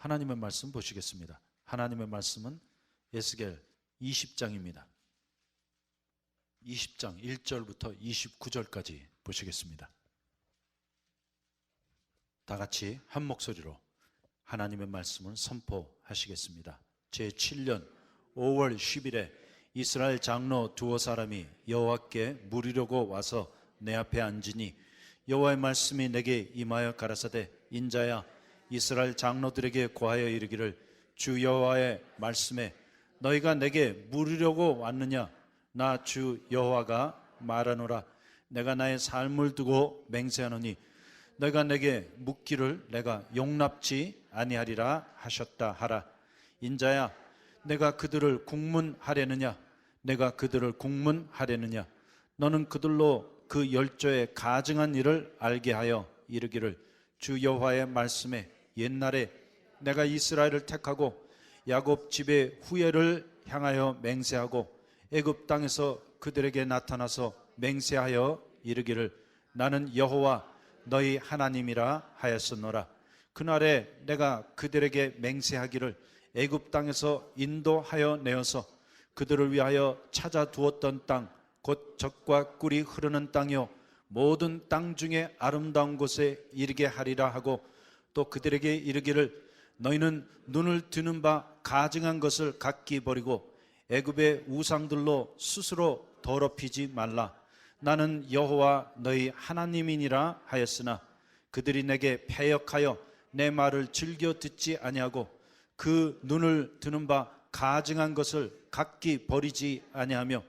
하나님의 말씀 보시겠습니다. 하나님의 말씀은 에스겔 20장입니다. 20장 1절부터 29절까지 보시겠습니다. 다 같이 한 목소리로 하나님의 말씀을 선포하시겠습니다. 제7년 5월 10일에 이스라엘 장로 두어 사람이 여호와께 물으려고 와서 내 앞에 앉으니 여호와의 말씀이 내게 임하여 가라사대 인자야 이스라엘 장로들에게 고하여 이르기를 주 여호와의 말씀에 너희가 내게 물으려고 왔느냐 나 주 여호와가 말하노라 내가 나의 삶을 두고 맹세하노니 너희가 내게 묻기를 내가 용납지 아니하리라 하셨다 하라. 인자야 내가 그들을 국문하려느냐 내가 그들을 국문하려느냐 너는 그들로 그 열조의 가증한 일을 알게 하여 이르기를 주 여호와의 말씀에 옛날에 내가 이스라엘을 택하고 야곱 집의 후예를 향하여 맹세하고 애굽 땅에서 그들에게 나타나서 맹세하여 이르기를 나는 여호와 너희 하나님이라 하였었노라. 그날에 내가 그들에게 맹세하기를 애굽 땅에서 인도하여 내어서 그들을 위하여 찾아두었던 땅 곧 젖과 꿀이 흐르는 땅이요 모든 땅 중에 아름다운 곳에 이르게 하리라 하고 또 그들에게 이르기를 너희는 눈을 드는 바 가증한 것을 각기 버리고 애굽의 우상들로 스스로 더럽히지 말라. 나는 여호와 너희 하나님이니라 하였으나 그들이 내게 패역하여 내 말을 즐겨 듣지 아니하고 그 눈을 드는 바 가증한 것을 각기 버리지 아니하며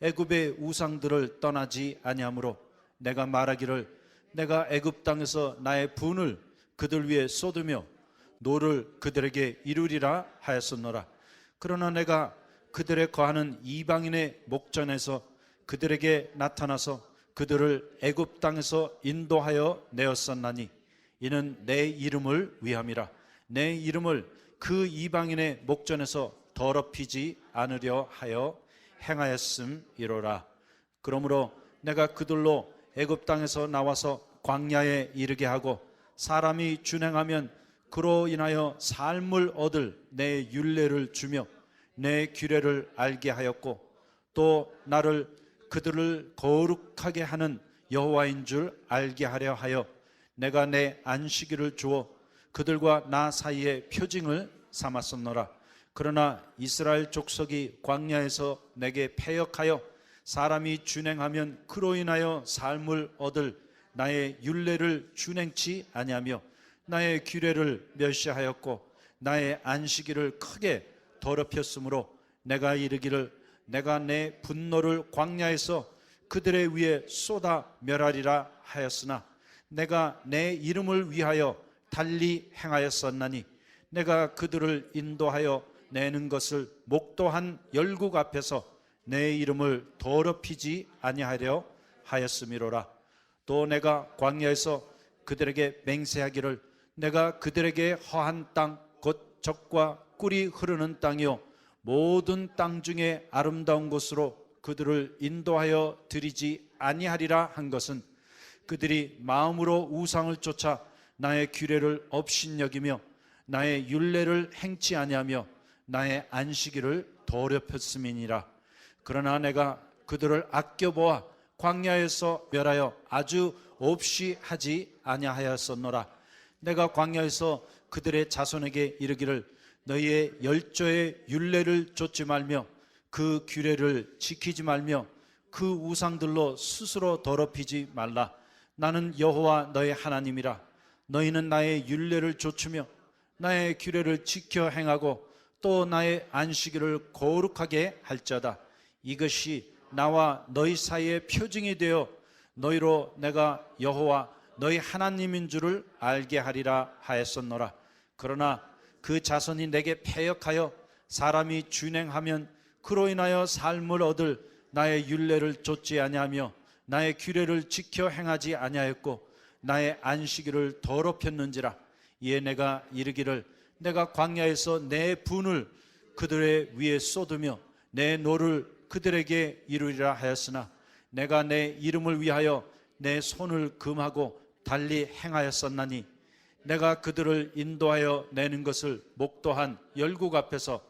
애굽의 우상들을 떠나지 아니하므로 내가 말하기를 내가 애굽 땅에서 나의 분을 그들 위에 쏟으며 노를 그들에게 이루리라 하였었노라. 그러나 내가 그들에 거하는 이방인의 목전에서 그들에게 나타나서 그들을 애굽 땅에서 인도하여 내었었나니 이는 내 이름을 위함이라. 내 이름을 그 이방인의 목전에서 더럽히지 않으려 하여 행하였음이로라. 그러므로 내가 그들로 애굽 땅에서 나와서 광야에 이르게 하고 사람이 준행하면 그로 인하여 삶을 얻을 내 율례를 주며 내 규례를 알게 하였고 또 나를 그들을 거룩하게 하는 여호와인 줄 알게 하려 하여 내가 내 안식일을 주어 그들과 나 사이에 표징을 삼았었노라. 그러나 이스라엘 족속이 광야에서 내게 패역하여 사람이 준행하면 그로 인하여 삶을 얻을 나의 율례를 준행치 아니하며 나의 규례를 멸시하였고 나의 안식일을 크게 더럽혔으므로 내가 이르기를 내가 내 분노를 광야에서 그들의 위에 쏟아 멸하리라 하였으나 내가 내 이름을 위하여 달리 행하였었나니 내가 그들을 인도하여 내는 것을 목도한 열국 앞에서 내 이름을 더럽히지 아니하려 하였음이로라. 또 내가 광야에서 그들에게 맹세하기를 내가 그들에게 허한 땅 곧 젖과 꿀이 흐르는 땅이요 모든 땅 중에 아름다운 곳으로 그들을 인도하여 드리지 아니하리라 한 것은 그들이 마음으로 우상을 쫓아 나의 규례를 업신여기며 나의 율례를 행치 아니하며 나의 안식일을 더럽혔음이니라. 그러나 내가 그들을 아껴보아 광야에서 멸하여 아주 없이 하지 아니하였었노라. 내가 광야에서 그들의 자손에게 이르기를 너희의 열조의 율례를 좇지 말며 그 규례를 지키지 말며 그 우상들로 스스로 더럽히지 말라. 나는 여호와 너희 하나님이라. 너희는 나의 율례를 좇으며 나의 규례를 지켜 행하고 또 나의 안식일을 거룩하게 할지어다. 이것이 나와 너희 사이의 표징이 되어 너희로 내가 여호와 너희 하나님인 줄을 알게 하리라 하였었노라. 그러나 그 자손이 내게 패역하여 사람이 준행하면 그로 인하여 삶을 얻을 나의 율례를 좇지 아니하며 나의 규례를 지켜 행하지 아니하였고 나의 안식일을 더럽혔는지라. 이에 내가 이르기를 내가 광야에서 내 분을 그들의 위에 쏟으며 내 노를 그들에게 이루리라 하였으나 내가 내 이름을 위하여 내 손을 금하고 달리 행하였었나니 내가 그들을 인도하여 내는 것을 목도한 열국 앞에서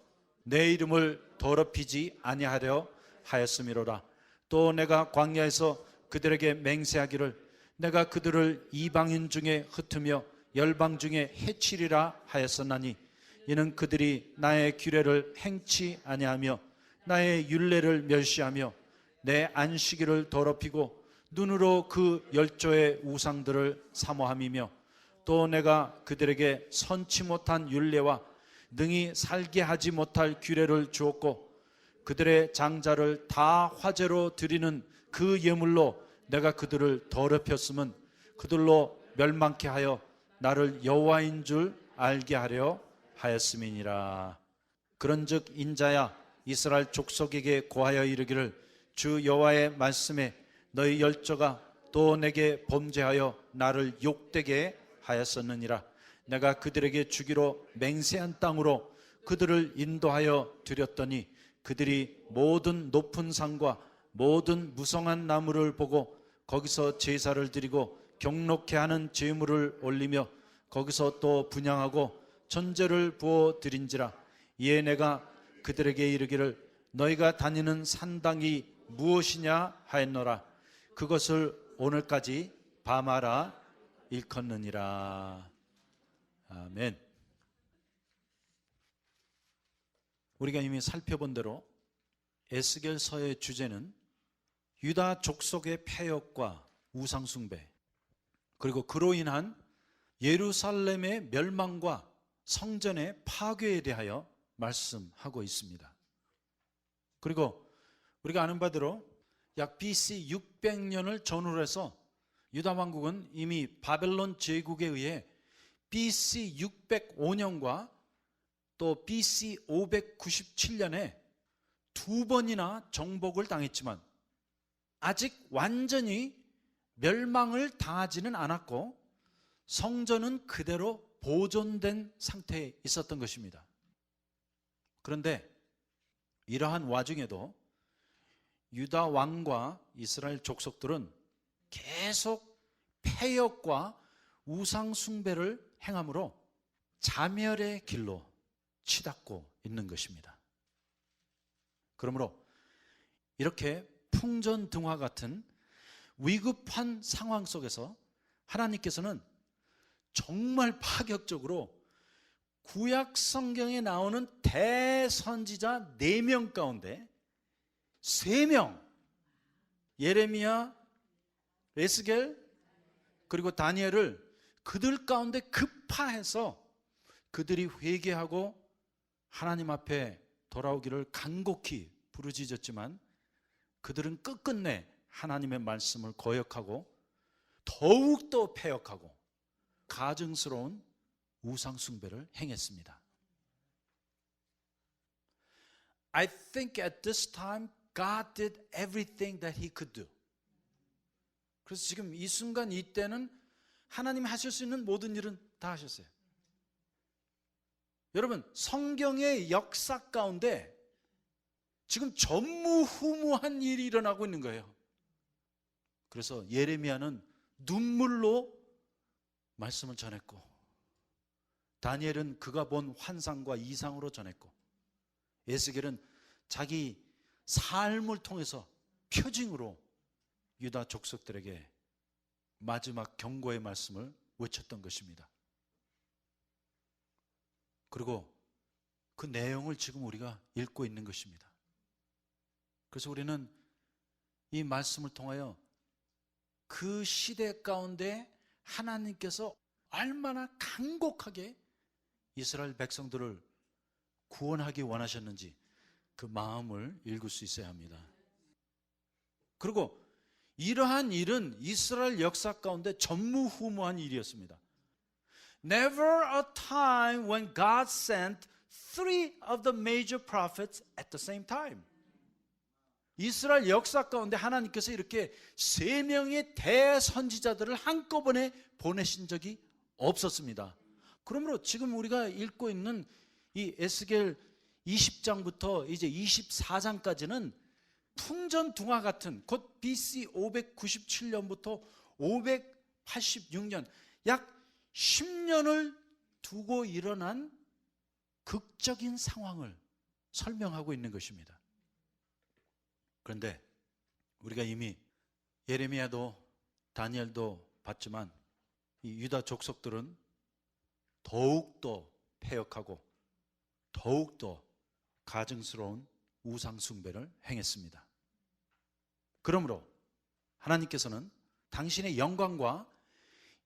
내 이름을 더럽히지 아니하려 하였음이로라. 또 내가 광야에서 그들에게 맹세하기를 내가 그들을 이방인 중에 흩으며 열방 중에 해치리라 하였었나니 이는 그들이 나의 규례를 행치 아니하며 나의 율례를 멸시하며 내 안식일을 더럽히고 눈으로 그 열조의 우상들을 사모함이며 또 내가 그들에게 선치 못한 율례와 능히 살게 하지 못할 규례를 주었고 그들의 장자를 다 화제로 드리는 그 예물로 내가 그들을 더럽혔음은 그들로 멸망케 하여 나를 여호와인 줄 알게 하려 하였음이니라. 그런즉 인자야 이스라엘 족속에게 고하여 이르기를 주 여호와의 말씀에 너희 열조가 또 내게 범죄하여 나를 욕되게 하였었느니라. 내가 그들에게 주기로 맹세한 땅으로 그들을 인도하여 드렸더니 그들이 모든 높은 산과 모든 무성한 나무를 보고 거기서 제사를 드리고 경록케 하는 제물을 올리며 거기서 또 분향하고 전제를 부어 드린지라. 이에 내가 그들에게 이르기를 너희가 다니는 산당이 무엇이냐 하였노라. 그것을 오늘까지 바마라 일컫느니라. 아멘. 우리가 이미 살펴본 대로 에스겔서의 주제는 유다 족속의 패역과 우상숭배, 그리고 그로 인한 예루살렘의 멸망과 성전의 파괴에 대하여 말씀하고 있습니다. 그리고 우리가 아는 바대로 약 BC 600년을 전후로 해서 유다 왕국은 이미 바벨론 제국에 의해 BC 605년과 또 BC 597년에 두 번이나 정복을 당했지만 아직 완전히 멸망을 당하지는 않았고 성전은 그대로 보존된 상태에 있었던 것입니다. 그런데 이러한 와중에도 유다 왕과 이스라엘 족속들은 계속 패역과 우상 숭배를 행함으로 자멸의 길로 치닫고 있는 것입니다. 그러므로 이렇게 풍전등화 같은 위급한 상황 속에서 하나님께서는 정말 파격적으로 구약 성경에 나오는 대선지자 4명 가운데 3명, 예레미야, 에스겔, 그리고 다니엘을 그들 가운데 급파해서 그들이 회개하고 하나님 앞에 돌아오기를 간곡히 부르짖었지만 그들은 끝끝내 하나님의 말씀을 거역하고 더욱더 패역하고 가증스러운 우상 숭배를 행했습니다. I think at this time God did everything that He could do. 그래서 지금 이 순간 이때는 하나님이 하실 수 있는 모든 일은 다 하셨어요. 여러분, 성경의 역사 가운데 지금 전무후무한 일이 일어나고 있는 거예요. 그래서 예레미야는 눈물로 말씀을 전했고, 다니엘은 그가 본 환상과 이상으로 전했고, 에스겔은 자기 삶을 통해서 표징으로 유다 족속들에게 마지막 경고의 말씀을 외쳤던 것입니다. 그리고 그 내용을 지금 우리가 읽고 있는 것입니다. 그래서 우리는 이 말씀을 통하여 그 시대 가운데 하나님께서 얼마나 간곡하게 이스라엘 백성들을 구원하기 원하셨는지 그 마음을 읽을 수 있어야 합니다. 그리고 이러한 일은 이스라엘 역사 가운데 전무후무한 일이었습니다. Never a time when God sent 3 of the major prophets at the same time. 이스라엘 역사 가운데 하나님께서 이렇게 3명의 대선지자들을 한꺼번에 보내신 적이 없었습니다. 그러므로 지금 우리가 읽고 있는 이 에스겔 20장부터 이제 24장까지는 풍전등화 같은 곧 BC 597년부터 586년 약 10년을 두고 일어난 극적인 상황을 설명하고 있는 것입니다. 그런데 우리가 이미 예레미야도 다니엘도 봤지만 이 유다 족속들은 더욱더 패역하고 더욱더 가증스러운 우상 숭배를 행했습니다. 그러므로 하나님께서는 당신의 영광과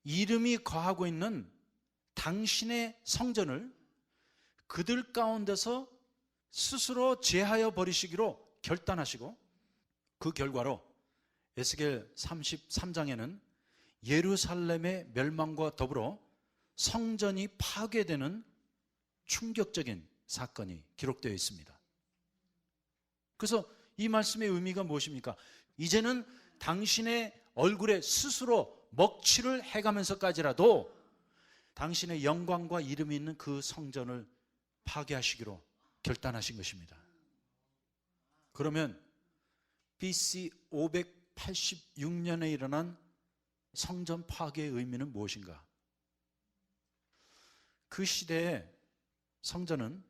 이름이 거하고 있는 당신의 성전을 그들 가운데서 스스로 제하여 버리시기로 결단하시고, 그 결과로 에스겔 33장에는 예루살렘의 멸망과 더불어 성전이 파괴되는 충격적인 사건이 기록되어 있습니다. 그래서 이 말씀의 의미가 무엇입니까? 이제는 당신의 얼굴에 스스로 먹칠을 해가면서까지라도 당신의 영광과 이름이 있는 그 성전을 파괴하시기로 결단하신 것입니다. 그러면 BC 586년에 일어난 성전 파괴의 의미는 무엇인가? 그 시대의 성전은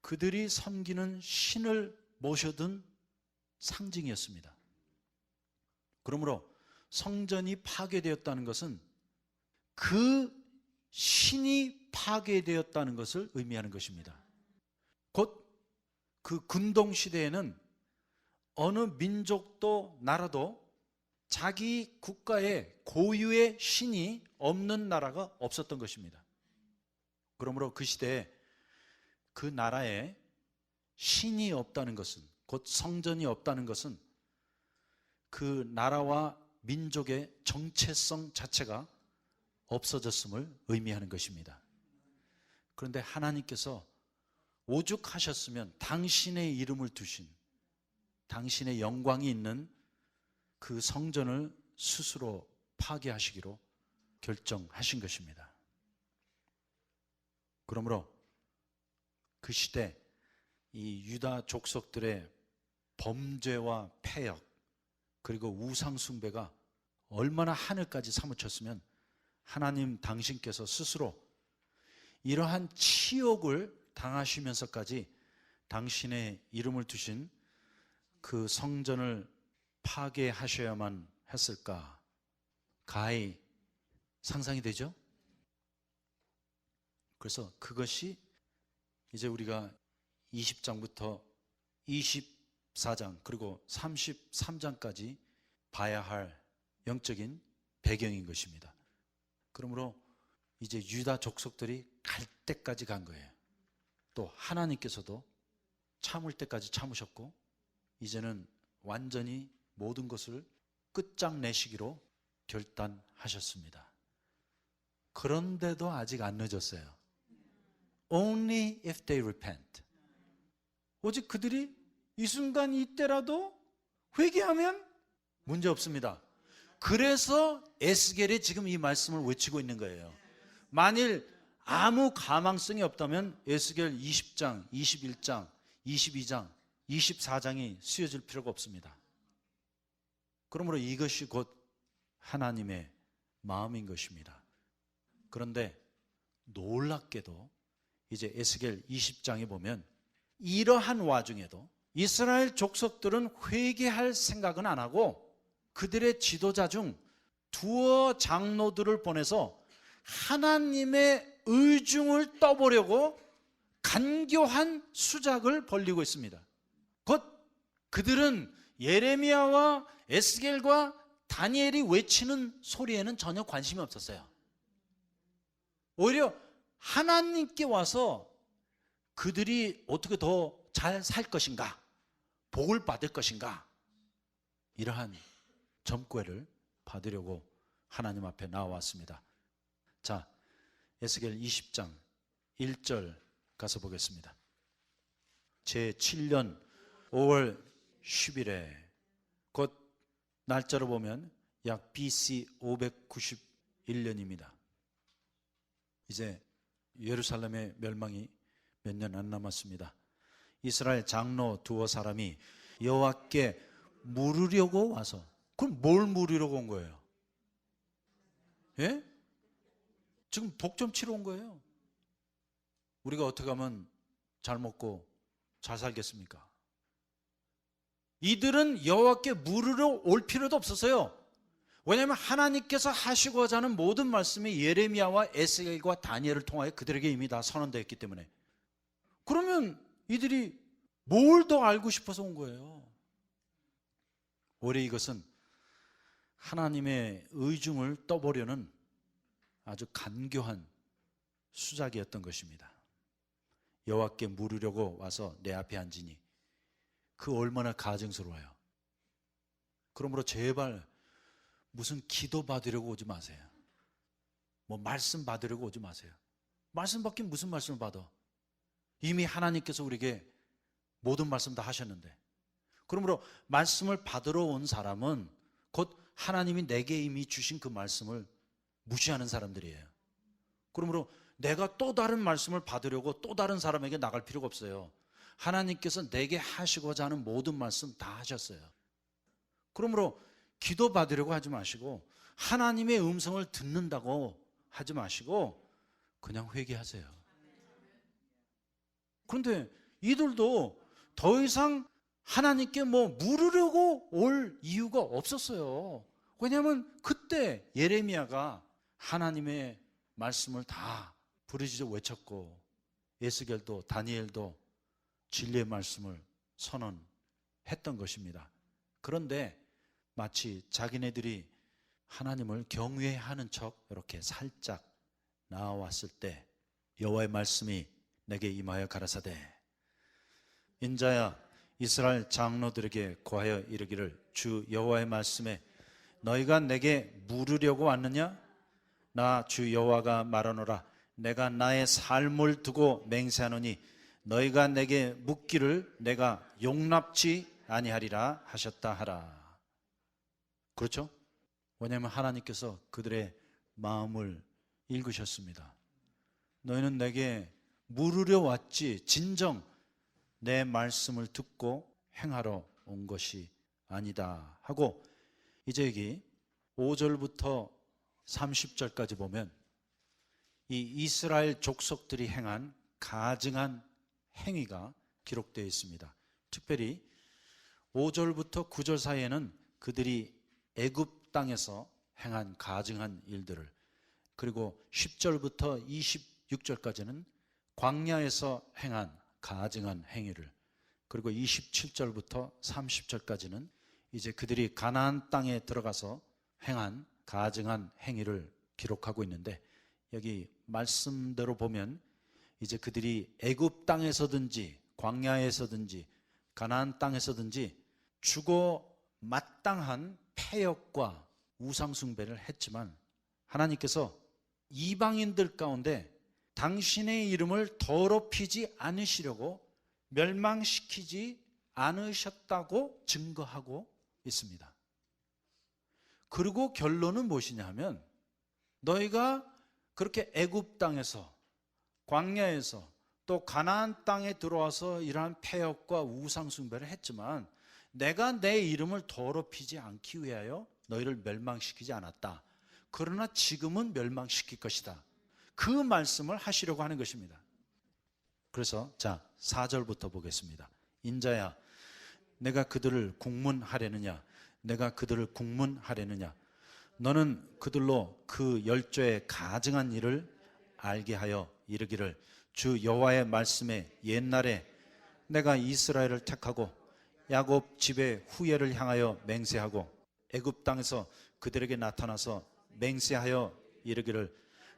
그들이 섬기는 신을 모셔둔 상징이었습니다. 그러므로 성전이 파괴되었다는 것은 그 신이 파괴되었다는 것을 의미하는 것입니다. 곧 그 근동시대에는 어느 민족도 나라도 자기 국가에 고유의 신이 없는 나라가 없었던 것입니다. 그러므로 그 시대에 그 나라에 신이 없다는 것은, 곧 성전이 없다는 것은 그 나라와 민족의 정체성 자체가 없어졌음을 의미하는 것입니다. 그런데 하나님께서 오죽하셨으면 당신의 이름을 두신, 당신의 영광이 있는 그 성전을 스스로 파괴하시기로 결정하신 것입니다. 그러므로 그 시대 이 유다 족속들의 범죄와 패역, 그리고 우상 숭배가 얼마나 하늘까지 사무쳤으면 하나님 당신께서 스스로 이러한 치욕을 당하시면서까지 당신의 이름을 두신 그 성전을 파괴하셔야만 했을까? 가히 상상이 되죠? 그래서 그것이 이제 우리가 20장부터 24장 그리고 33장까지 봐야 할 영적인 배경인 것입니다. 그러므로 이제 유다 족속들이 갈 때까지 간 거예요. 또 하나님께서도 참을 때까지 참으셨고, 이제는 완전히 모든 것을 끝장내시기로 결단하셨습니다. 그런데도 아직 안 늦었어요. Only if they repent. 오직 그들이 이 순간 이때라도 회개하면 문제 없습니다. 그래서 에스겔이 지금 이 말씀을 외치고 있는 거예요. 만일 아무 가망성이 없다면 에스겔 20장, 21장, 22장, 24장이 쓰여질 필요가 없습니다. 그러므로 이것이 곧 하나님의 마음인 것입니다. 그런데 놀랍게도 이제 에스겔 20장에 보면 이러한 와중에도 이스라엘 족속들은 회개할 생각은 안 하고 그들의 지도자 중 두어 장로들을 보내서 하나님의 의중을 떠보려고 간교한 수작을 벌이고 있습니다. 곧 그들은 예레미야와 에스겔과 다니엘이 외치는 소리에는 전혀 관심이 없었어요. 오히려 하나님께 와서 그들이 어떻게 더 잘 살 것인가, 복을 받을 것인가, 이러한 점괘를 받으려고 하나님 앞에 나와왔습니다. 자, 에스겔 20장 1절 가서 보겠습니다. 제7년 5월 10일에, 곧 날짜로 보면 약 BC 591년입니다. 이제 예루살렘의 멸망이 몇 년 안 남았습니다. 이스라엘 장로 두어 사람이 여호와께 물으려고 와서, 그럼 뭘 물으려고 온 거예요? 예? 지금 독점 치러 온 거예요. 우리가 어떻게 하면 잘 먹고 잘 살겠습니까? 이들은 여호와께 물으러 올 필요도 없었어요. 왜냐하면 하나님께서 하시고자 하는 모든 말씀이 예레미야와 에스겔과 다니엘을 통하여 그들에게 이미 다 선언되었기 때문에. 그러면 이들이 뭘 더 알고 싶어서 온 거예요? 오히려 이것은 하나님의 의중을 떠보려는 아주 간교한 수작이었던 것입니다. 여호와께 물으려고 와서 내 앞에 앉으니 그 얼마나 가증스러워요. 그러므로 제발 무슨 기도 받으려고 오지 마세요. 뭐 말씀 받으려고 오지 마세요. 말씀 받긴 무슨 말씀을 받아? 이미 하나님께서 우리에게 모든 말씀 다 하셨는데. 그러므로 말씀을 받으러 온 사람은 곧 하나님이 내게 이미 주신 그 말씀을 무시하는 사람들이에요. 그러므로 내가 또 다른 말씀을 받으려고 또 다른 사람에게 나갈 필요가 없어요. 하나님께서 내게 하시고자 하는 모든 말씀 다 하셨어요. 그러므로 기도 받으려고 하지 마시고 하나님의 음성을 듣는다고 하지 마시고 그냥 회개하세요. 그런데 이들도 더 이상 하나님께 뭐 물으려고 올 이유가 없었어요. 왜냐하면 그때 예레미야가 하나님의 말씀을 다 부르짖어 외쳤고 에스겔도 다니엘도 진리의 말씀을 선언했던 것입니다. 그런데 마치 자기네들이 하나님을 경외하는 척 이렇게 살짝 나와왔을 때 여호와의 말씀이 내게 임하여 가라사대 인자야 이스라엘 장로들에게 고하여 이르기를 주 여호와의 말씀에 너희가 내게 물으려고 왔느냐? 나 주 여호와가 말하노라 내가 나의 삶을 두고 맹세하노니 너희가 내게 묻기를 내가 용납치 아니하리라 하셨다 하라. 그렇죠? 왜냐하면 하나님께서 그들의 마음을 읽으셨습니다. 너희는 내게 물으려 왔지 진정 내 말씀을 듣고 행하러 온 것이 아니다 하고 이제 여기 5절부터 30절까지 보면 이 이스라엘 족속들이 행한 가증한 행위가 기록되어 있습니다. 특별히 5절부터 9절 사이에는 그들이 애굽 땅에서 행한 가증한 일들을, 그리고 10절부터 26절까지는 광야에서 행한 가증한 행위를, 그리고 27절부터 30절까지는 이제 그들이 가나안 땅에 들어가서 행한 가증한 행위를 기록하고 있는데, 여기 말씀대로 보면 이제 그들이 애굽 땅에서든지 광야에서든지 가나안 땅에서든지 주고 마땅한 패역과 우상숭배를 했지만 하나님께서 이방인들 가운데 당신의 이름을 더럽히지 않으시려고 멸망시키지 않으셨다고 증거하고 있습니다. 그리고 결론은 무엇이냐 하면 너희가 그렇게 애굽 땅에서 광야에서 또 가나안 땅에 들어와서 이러한 패역과 우상 숭배를 했지만 내가 내 이름을 더럽히지 않기 위하여 너희를 멸망시키지 않았다. 그러나 지금은 멸망시킬 것이다. 그 말씀을 하시려고 하는 것입니다. 그래서 자 4절부터 보겠습니다. 인자야 내가 그들을 국문하려느냐 내가 그들을 국문하려느냐 너는 그들로 그 열조의 가증한 일을 알게 하여 이르기를 주 여호와의 말씀에 옛날에 내가 이스라엘을 택하고 야곱 집의 후예를 향하여 맹세하고 애굽 땅에서 그들에게 나타나서 맹세하여 이르기를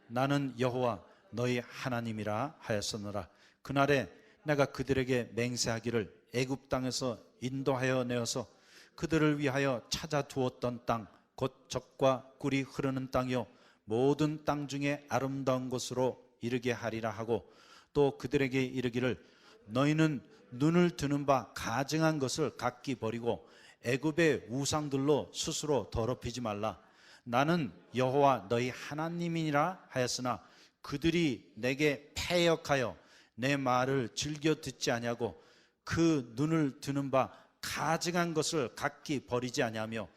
나는 여호와 너희 하나님이라 하였었노라. 그날에 내가 그들에게 맹세하기를 애굽 땅에서 인도하여 내어서 그들을 위하여 찾아 두었던 땅 곧 젖과 꿀이 흐르는 땅이요 모든 땅 중에 아름다운 곳으로 이르게 하리라 하고 또 그들에게 이르기를 너희는 눈을 드는 바 가증한 것을 각기 버리고 애굽의 우상들로 스스로 더럽히지 말라. 나는 여호와 너희 하나님이니라 하였으나 그들이 내게 패역하여 내 말을 즐겨 듣지 아니하고 그 눈을 드는 바 가증한 것을 각기 버리지 아니하며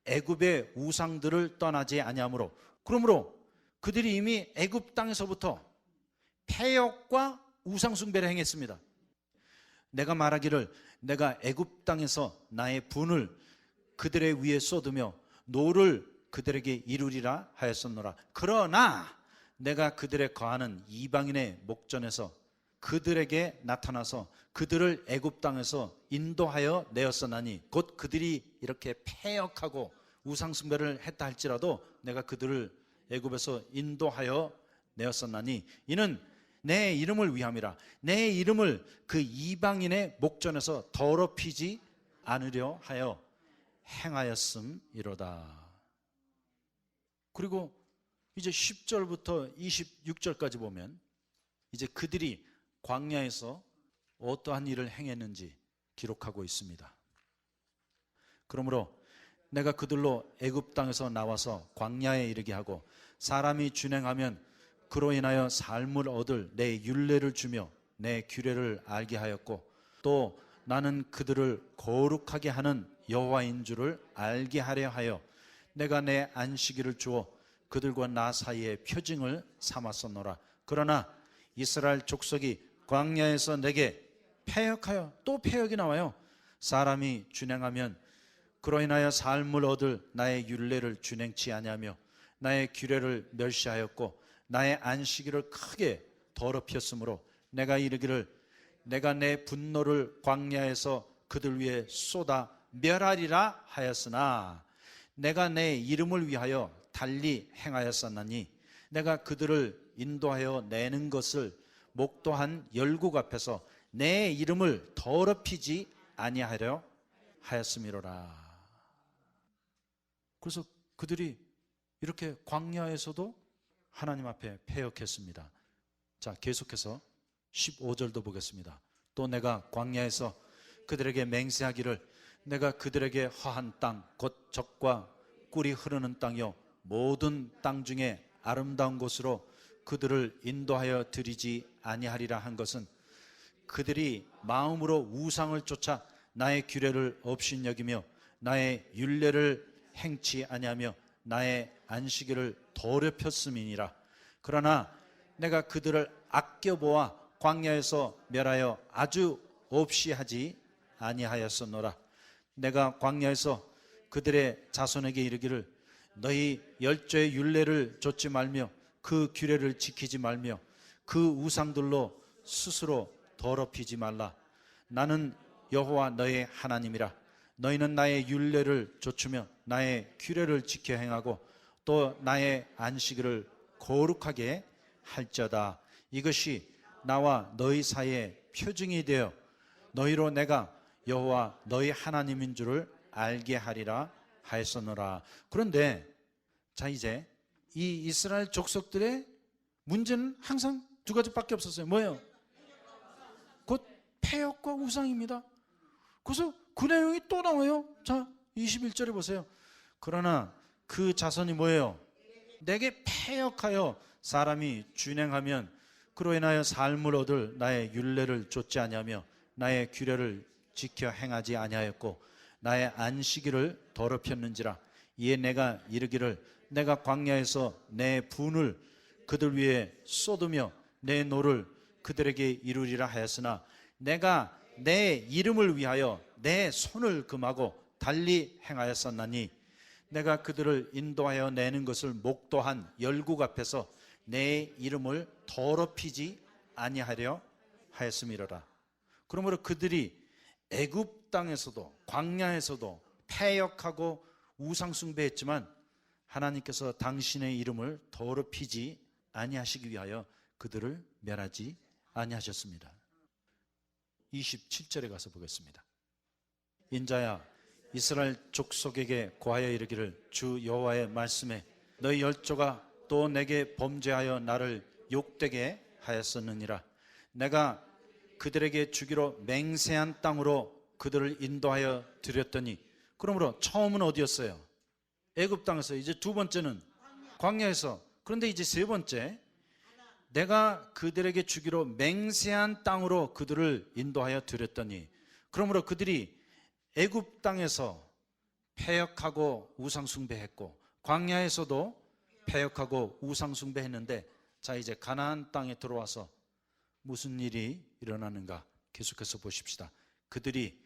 애굽의 우상들을 떠나지 아니하므로 그러므로 그들이 이미 애굽 땅에서부터 패역과 우상 숭배를 행했습니다. 내가 말하기를 내가 애굽 땅에서 나의 분을 그들의 위에 쏟으며 노를 그들에게 이루리라 하였었노라. 그러나 내가 그들에 거하는 이방인의 목전에서 그들에게 나타나서 그들을 애굽 땅에서 인도하여 내었었나니, 곧 그들이 이렇게 패역하고 우상 숭배를 했다 할지라도 내가 그들을 애굽에서 인도하여 내었었나니 이는 내 이름을 위함이라. 내 이름을 그 이방인의 목전에서 더럽히지 않으려 하여 행하였음이로다. 그리고 이제 10절부터 26절까지 보면 이제 그들이 광야에서 어떠한 일을 행했는지 기록하고 있습니다. 그러므로 내가 그들로 애굽 땅에서 나와서 광야에 이르게 하고 사람이 준행하면 그로 인하여 삶을 얻을 내 율례를 주며 내 규례를 알게 하였고, 또 나는 그들을 거룩하게 하는 여호와인 줄을 알게 하려 하여 내가 내 안식일을 주어 그들과 나 사이에 표징을 삼았었노라. 그러나 이스라엘 족속이 광야에서 내게 패역하여, 또 패역이 나와요. 사람이 준행하면 그로 인하여 삶을 얻을 나의 율례를 준행치 아니하며 나의 규례를 멸시하였고 나의 안식일을 크게 더럽혔으므로 내가 이르기를 내가 내 분노를 광야에서 그들 위에 쏟아 멸하리라 하였으나 내가 내 이름을 위하여 달리 행하였었나니 내가 그들을 인도하여 내는 것을 목도한 열국 앞에서 내 이름을 더럽히지 아니하려 하였음이로라. 그래서 그들이 이렇게 광야에서도 하나님 앞에 패역했습니다. 자, 계속해서 15절도 보겠습니다. 또 내가 광야에서 그들에게 맹세하기를 내가 그들에게 허한 땅 곧 젖과 꿀이 흐르는 땅이요 모든 땅 중에 아름다운 곳으로 그들을 인도하여 드리지 아니하리라 한 것은 그들이 마음으로 우상을 쫓아 나의 규례를 업신여기며 나의 율례를 행치 아니하며 나의 안식일을 더럽혔음이니라. 그러나 내가 그들을 아껴보아 광야에서 멸하여 아주 없이 하지 아니하였었노라. 내가 광야에서 그들의 자손에게 이르기를 너희 열조의 율례를 좇지 말며 그 규례를 지키지 말며 그 우상들로 스스로 더럽히지 말라. 나는 여호와 너의 하나님이라. 너희는 나의 율례를 좇으며 나의 규례를 지켜 행하고 또 나의 안식일을 거룩하게 할지어다. 이것이 나와 너희 사이에 표징이 되어 너희로 내가 여호와 너희 하나님인 줄을 알게 하리라 하였었노라. 그런데 자, 이제 이 이스라엘 족속들의 문제는 항상 두 가지밖에 없었어요. 뭐예요? 곧 패역과 우상입니다. 그래서 그 내용이 또 나와요. 자, 21절에 보세요. 그러나 그 자손이 뭐예요? 내게 패역하여 사람이 준행하면 그로 인하여 삶을 얻을 나의 율례를 좇지 아니하며 나의 규례를 지켜 행하지 아니하였고 나의 안식일을 더럽혔는지라. 이에 내가 이르기를 내가 광야에서 내 분을 그들 위에 쏟으며 내 노를 그들에게 이루리라 하였으나 내가 내 이름을 위하여 내 손을 금하고 달리 행하였었나니 내가 그들을 인도하여 내는 것을 목도한 열국 앞에서 내 이름을 더럽히지 아니하려 하였음이로라. 그러므로 그들이 애굽 땅에서도 광야에서도 패역하고 우상 숭배했지만 하나님께서 당신의 이름을 더럽히지 아니하시기 위하여 그들을 멸하지 아니하셨습니다. 27절에 가서 보겠습니다. 인자야 이스라엘 족속에게 고하여 이르기를 주 여호와의 말씀에 너희 열조가 또 내게 범죄하여 나를 욕되게 하였었느니라. 내가 그들에게 주기로 맹세한 땅으로 그들을 인도하여 드렸더니, 그러므로 처음은 어디였어요? 애굽 땅에서. 이제 두 번째는 광야에서. 그런데 이제 세 번째, 내가 그들에게 주기로 맹세한 땅으로 그들을 인도하여 드렸더니, 그러므로 그들이 애굽 땅에서 패역하고 우상 숭배했고 광야에서도 패역하고 우상 숭배했는데, 자 이제 가나안 땅에 들어와서 무슨 일이 일어나는가 계속해서 보십시다. 그들이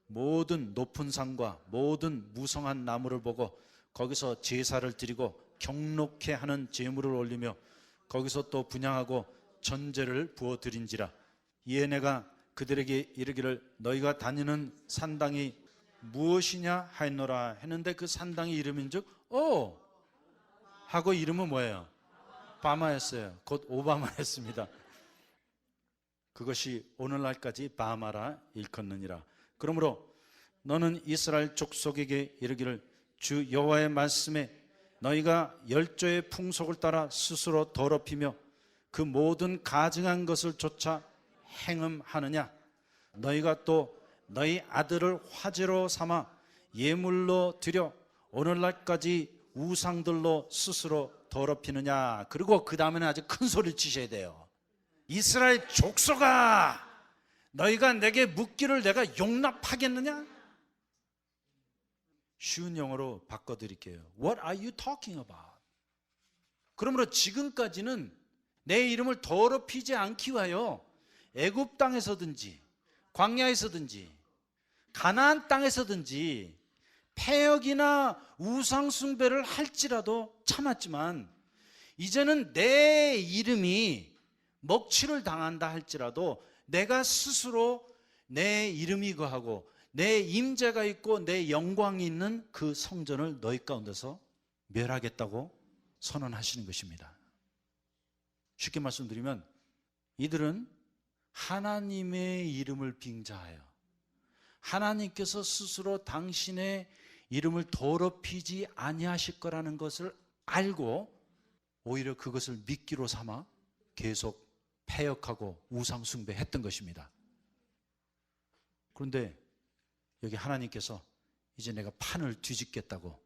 모든 높은 산과 모든 무성한 나무를 보고 거기서 제사를 드리고 경록케 하는 제물을 올리며 거기서 또 분향하고 전제를 부어 드린지라. 이에 내가 그들에게 이르기를 너희가 다니는 산당이 무엇이냐 하였노라 했는데, 그 산당의 이름인즉 하고 이름은 뭐예요? 바마였어요. 곧 오바마였습니다. 그것이 오늘날까지 바마라 일컫느니라. 그러므로 너는 이스라엘 족속에게 이르기를 주 여호와의 말씀에 너희가 열조의 풍속을 따라 스스로 더럽히며 그 모든 가증한 것을 쫓아 행음하느냐? 너희가 또 너희 아들을 화제로 삼아 예물로 드려 오늘날까지 우상들로 스스로 더럽히느냐? 그리고 그 다음에는 아주 큰 소리를 치셔야 돼요. 이스라엘 족속아, 너희가 내게 묻기를 내가 용납하겠느냐? 쉬운 영어로 바꿔드릴게요. What are you talking about? 그러므로 지금까지는 내 이름을 더럽히지 않기 위하여 애굽 땅에서든지 광야에서든지 가나안 땅에서든지 패역이나 우상 숭배를 할지라도 참았지만, 이제는 내 이름이 먹칠을 당한다 할지라도 내가 스스로 내 이름이 거하고 내 임재가 있고 내 영광이 있는 그 성전을 너희 가운데서 멸하겠다고 선언하시는 것입니다. 쉽게 말씀드리면 이들은 하나님의 이름을 빙자하여 하나님께서 스스로 당신의 이름을 더럽히지 아니하실 거라는 것을 알고 오히려 그것을 미끼로 삼아 계속 패역하고 우상 숭배했던 것입니다. 그런데 여기 하나님께서 이제 내가 판을 뒤집겠다고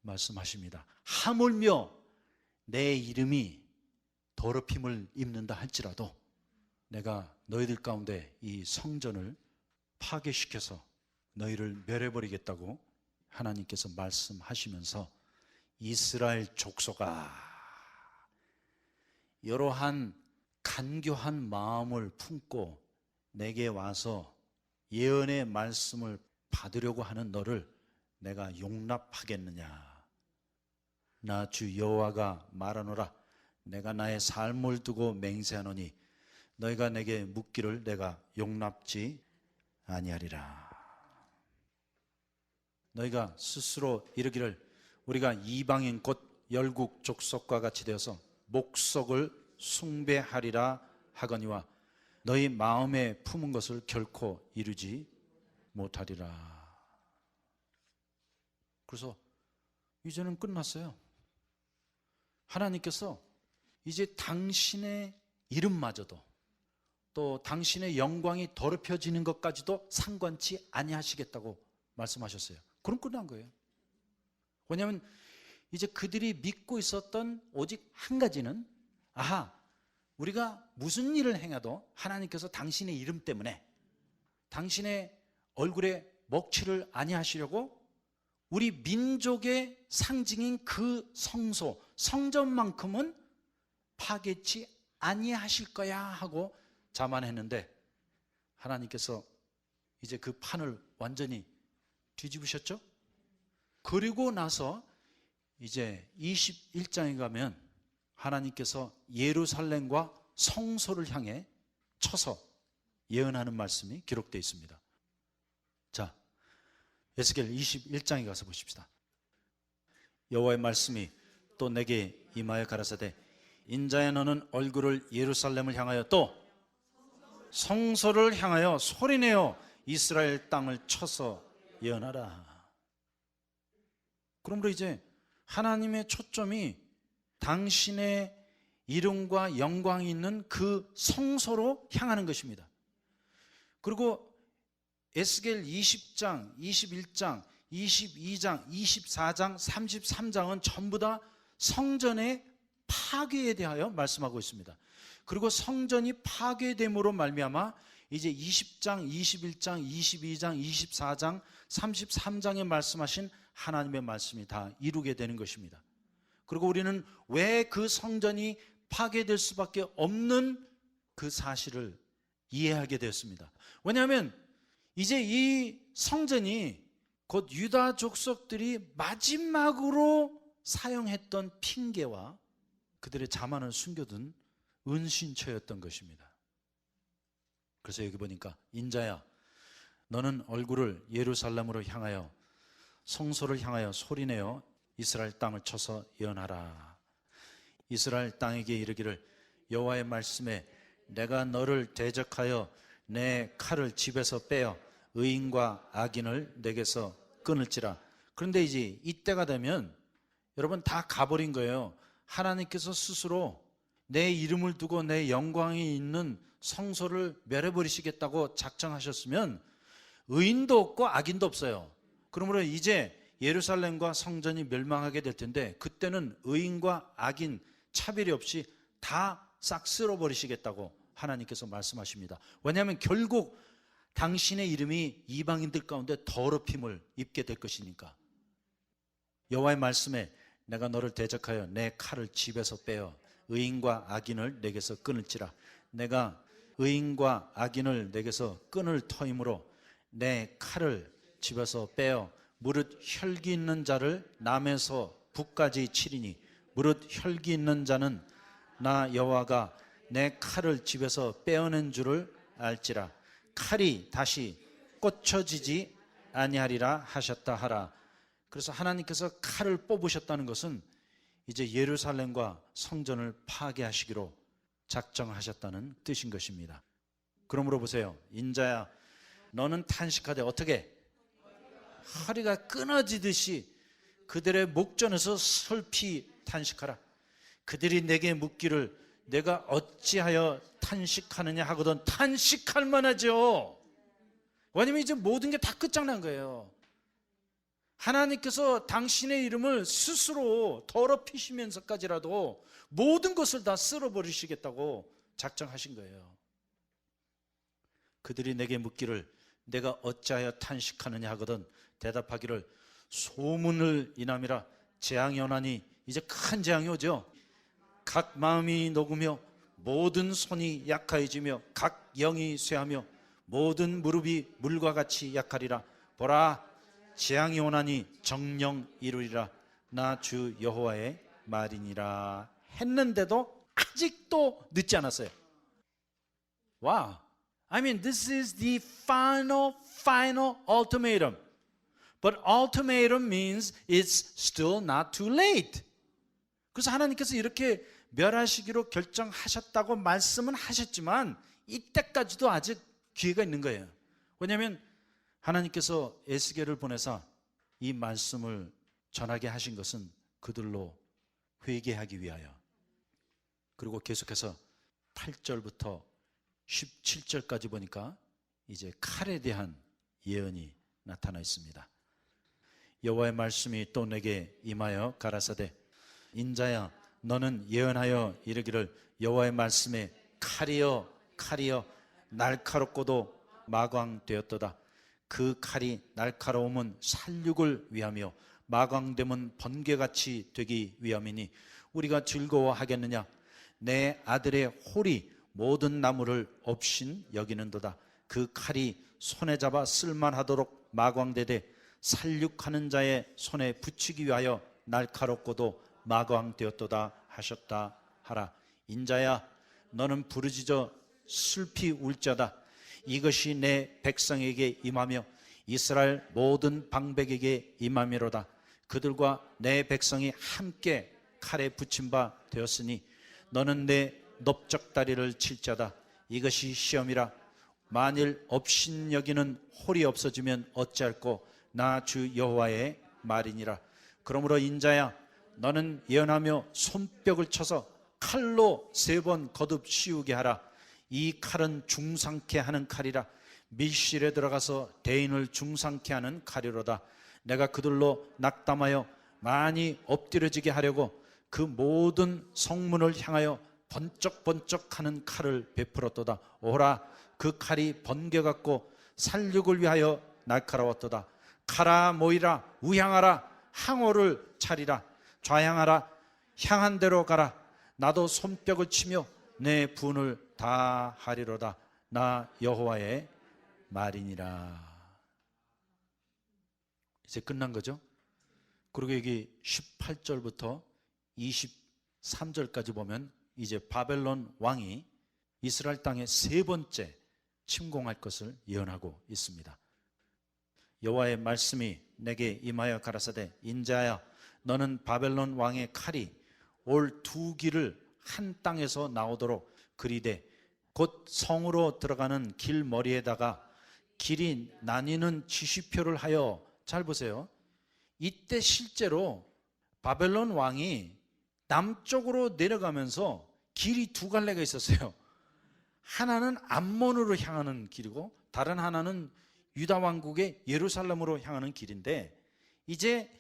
말씀하십니다. 하물며 내 이름이 더럽힘을 입는다 할지라도 내가 너희들 가운데 이 성전을 파괴시켜서 너희를 멸해버리겠다고 하나님께서 말씀하시면서, 이스라엘 족속아, 이러한 간교한 마음을 품고 내게 와서 예언의 말씀을 받으려고 하는 너를 내가 용납하겠느냐? 나 주 여호와가 말하노라. 내가 나의 삶을 두고 맹세하노니 너희가 내게 묻기를 내가 용납지 아니하리라. 너희가 스스로 이르기를 우리가 이방인 곧 열국 족속과 같이 되어서 목석을 숭배하리라 하거니와 너희 마음에 품은 것을 결코 이루지 못하리라. 그래서 이제는 끝났어요. 하나님께서 이제 당신의 이름마저도 또 당신의 영광이 더럽혀지는 것까지도 상관치 아니하시겠다고 말씀하셨어요. 그럼 끝난 거예요. 왜냐하면 이제 그들이 믿고 있었던 오직 한 가지는, 우리가 무슨 일을 행해도 하나님께서 당신의 이름 때문에 당신의 얼굴에 먹칠을 아니하시려고 우리 민족의 상징인 그 성소, 성전만큼은 파괴치 아니하실 거야 하고 자만했는데, 하나님께서 이제 그 판을 완전히 뒤집으셨죠? 그리고 나서 이제 21장에 가면 하나님께서 예루살렘과 성소를 향해 쳐서 예언하는 말씀이 기록되어 있습니다. 자, 에스겔 21장에 가서 보십시다. 여호와의 말씀이 또 내게 임하여 가라사대 인자야 너는 얼굴을 예루살렘을 향하여 또 성소를 향하여 소리내어 이스라엘 땅을 쳐서 예언하라. 그러므로 이제 하나님의 초점이 당신의 이름과 영광이 있는 그 성소로 향하는 것입니다. 그리고 에스겔 20장, 21장, 22장, 24장, 33장은 전부 다 성전의 파괴에 대하여 말씀하고 있습니다. 그리고 성전이 파괴됨으로 말미암아 이제 20장, 21장, 22장, 24장, 33장에 말씀하신 하나님의 말씀이 다 이루게 되는 것입니다. 그리고 우리는 왜 그 성전이 파괴될 수밖에 없는 그 사실을 이해하게 되었습니다. 왜냐하면 이제 이 성전이 곧 유다 족속들이 마지막으로 사용했던 핑계와 그들의 자만을 숨겨둔 은신처였던 것입니다. 그래서 여기 보니까 인자야, 너는 얼굴을 예루살렘으로 향하여 성소를 향하여 소리내어 이스라엘 땅을 쳐서 예언하라. 이스라엘 땅에게 이르기를 여호와의 말씀에 내가 너를 대적하여 내 칼을 집에서 빼어 의인과 악인을 내게서 끊을지라. 그런데 이제 이때가 되면 여러분 다 가버린 거예요. 하나님께서 스스로 내 이름을 두고 내 영광이 있는 성소를 멸해버리시겠다고 작정하셨으면 의인도 없고 악인도 없어요. 그러므로 이제 예루살렘과 성전이 멸망하게 될 텐데 그때는 의인과 악인 차별이 없이 다 싹 쓸어버리시겠다고 하나님께서 말씀하십니다. 왜냐하면 결국 당신의 이름이 이방인들 가운데 더럽힘을 입게 될 것이니까. 여호와의 말씀에 내가 너를 대적하여 내 칼을 집에서 빼어 의인과 악인을 내게서 끊을지라. 내가 의인과 악인을 내게서 끊을 터이므로 내 칼을 집에서 빼어 무릇 혈기 있는 자를 남에서 북까지 치리니 무릇 혈기 있는 자는 나 여호와가 내 칼을 집에서 빼어낸 줄을 알지라. 칼이 다시 꽂혀지지 아니하리라 하셨다 하라. 그래서 하나님께서 칼을 뽑으셨다는 것은 이제 예루살렘과 성전을 파괴하시기로 작정하셨다는 뜻인 것입니다. 그러므로 보세요. 인자야, 너는 탄식하되 어떻게? 허리가 끊어지듯이 그들의 목전에서 슬피 탄식하라. 그들이 내게 묻기를 내가 어찌하여 탄식하느냐 하거든. 탄식할 만하죠. 왜냐면 이제 모든 게 다 끝장난 거예요. 하나님께서 당신의 이름을 스스로 더럽히시면서까지라도 모든 것을 다 쓸어버리시겠다고 작정하신 거예요. 그들이 내게 묻기를 내가 어찌하여 탄식하느냐 하거든 대답하기를 소문을 인함이라. 재앙이 오나니 이제 큰 재앙이 오죠. 각 마음이 녹으며 모든 손이 약하여지며 각 영이 쇠하며 모든 무릎이 물과 같이 약하리라. 보라, 재앙이 오나니 정령 이루리라. 나 주 여호와의 말이니라 했는데도 아직도 늦지 않았어요. 와, I mean this is the final ultimatum. But ultimatum means it's still not too late. 그래서 하나님께서 이렇게 멸하시기로 결정하셨다고 말씀은 하셨지만 이때까지도 아직 기회가 있는 거예요. 왜냐하면 하나님께서 에스겔을 보내사 이 말씀을 전하게 하신 것은 그들로 회개하기 위하여. 그리고 계속해서 8절부터 17절까지 보니까 이제 칼에 대한 예언이 나타나 있습니다. 여호와의 말씀이 또 내게 임하여 가라사대 인자야, 너는 예언하여 이르기를 여호와의 말씀에 칼이여 날카롭고도 마광되었도다. 그 칼이 날카로움은 살육을 위하며 마광됨은 번개같이 되기 위함이니 우리가 즐거워하겠느냐. 내 아들의 홀이 모든 나무를 업신 여기는도다. 그 칼이 손에 잡아 쓸만하도록 마광되되 살육하는 자의 손에 붙이기 위하여 날카롭고도 마광되었도다 하셨다 하라. 인자야, 너는 부르짖어 슬피 울자다. 이것이 내 백성에게 임하며 이스라엘 모든 방백에게 임함이로다. 그들과 내 백성이 함께 칼에 붙임 바 되었으니 너는 내 넓적다리를 칠 자다. 이것이 시험이라. 만일 업신여기는 홀이 없어지면 어찌할꼬. 나 주 여호와의 말이니라. 그러므로 인자야, 너는 예언하며 손뼉을 쳐서 칼로 3번 거듭 씌우게 하라. 이 칼은 중상케 하는 칼이라. 밀실에 들어가서 대인을 중상케 하는 칼이로다. 내가 그들로 낙담하여 많이 엎드려지게 하려고 그 모든 성문을 향하여 번쩍번쩍하는 칼을 베풀었도다. 오라, 그 칼이 번개 같고 살육을 위하여 날카로웠도다. 칼아 모이라, 우향하라, 항오를 차리라. 좌향하라, 향한 대로 가라. 나도 손뼉을 치며 내 분을 다 하리로다. 나 여호와의 말이니라. 이제 끝난 거죠. 그리고 여기 18절부터 23절까지 보면 이제 바벨론 왕이 이스라엘 땅에 세 번째 침공할 것을 예언하고 있습니다. 여호와의 말씀이 내게 임하여 가라사대 인자야 너는 바벨론 왕의 칼이 올 두 길을 한 땅에서 나오도록 그리되 곧 성으로 들어가는 길 머리에다가 길이 나뉘는 지시표를 하여, 잘 보세요. 이때 실제로 바벨론 왕이 남쪽으로 내려가면서 길이 두 갈래가 있었어요. 하나는 암몬으로 향하는 길이고 다른 하나는 유다 왕국의 예루살렘으로 향하는 길인데, 이제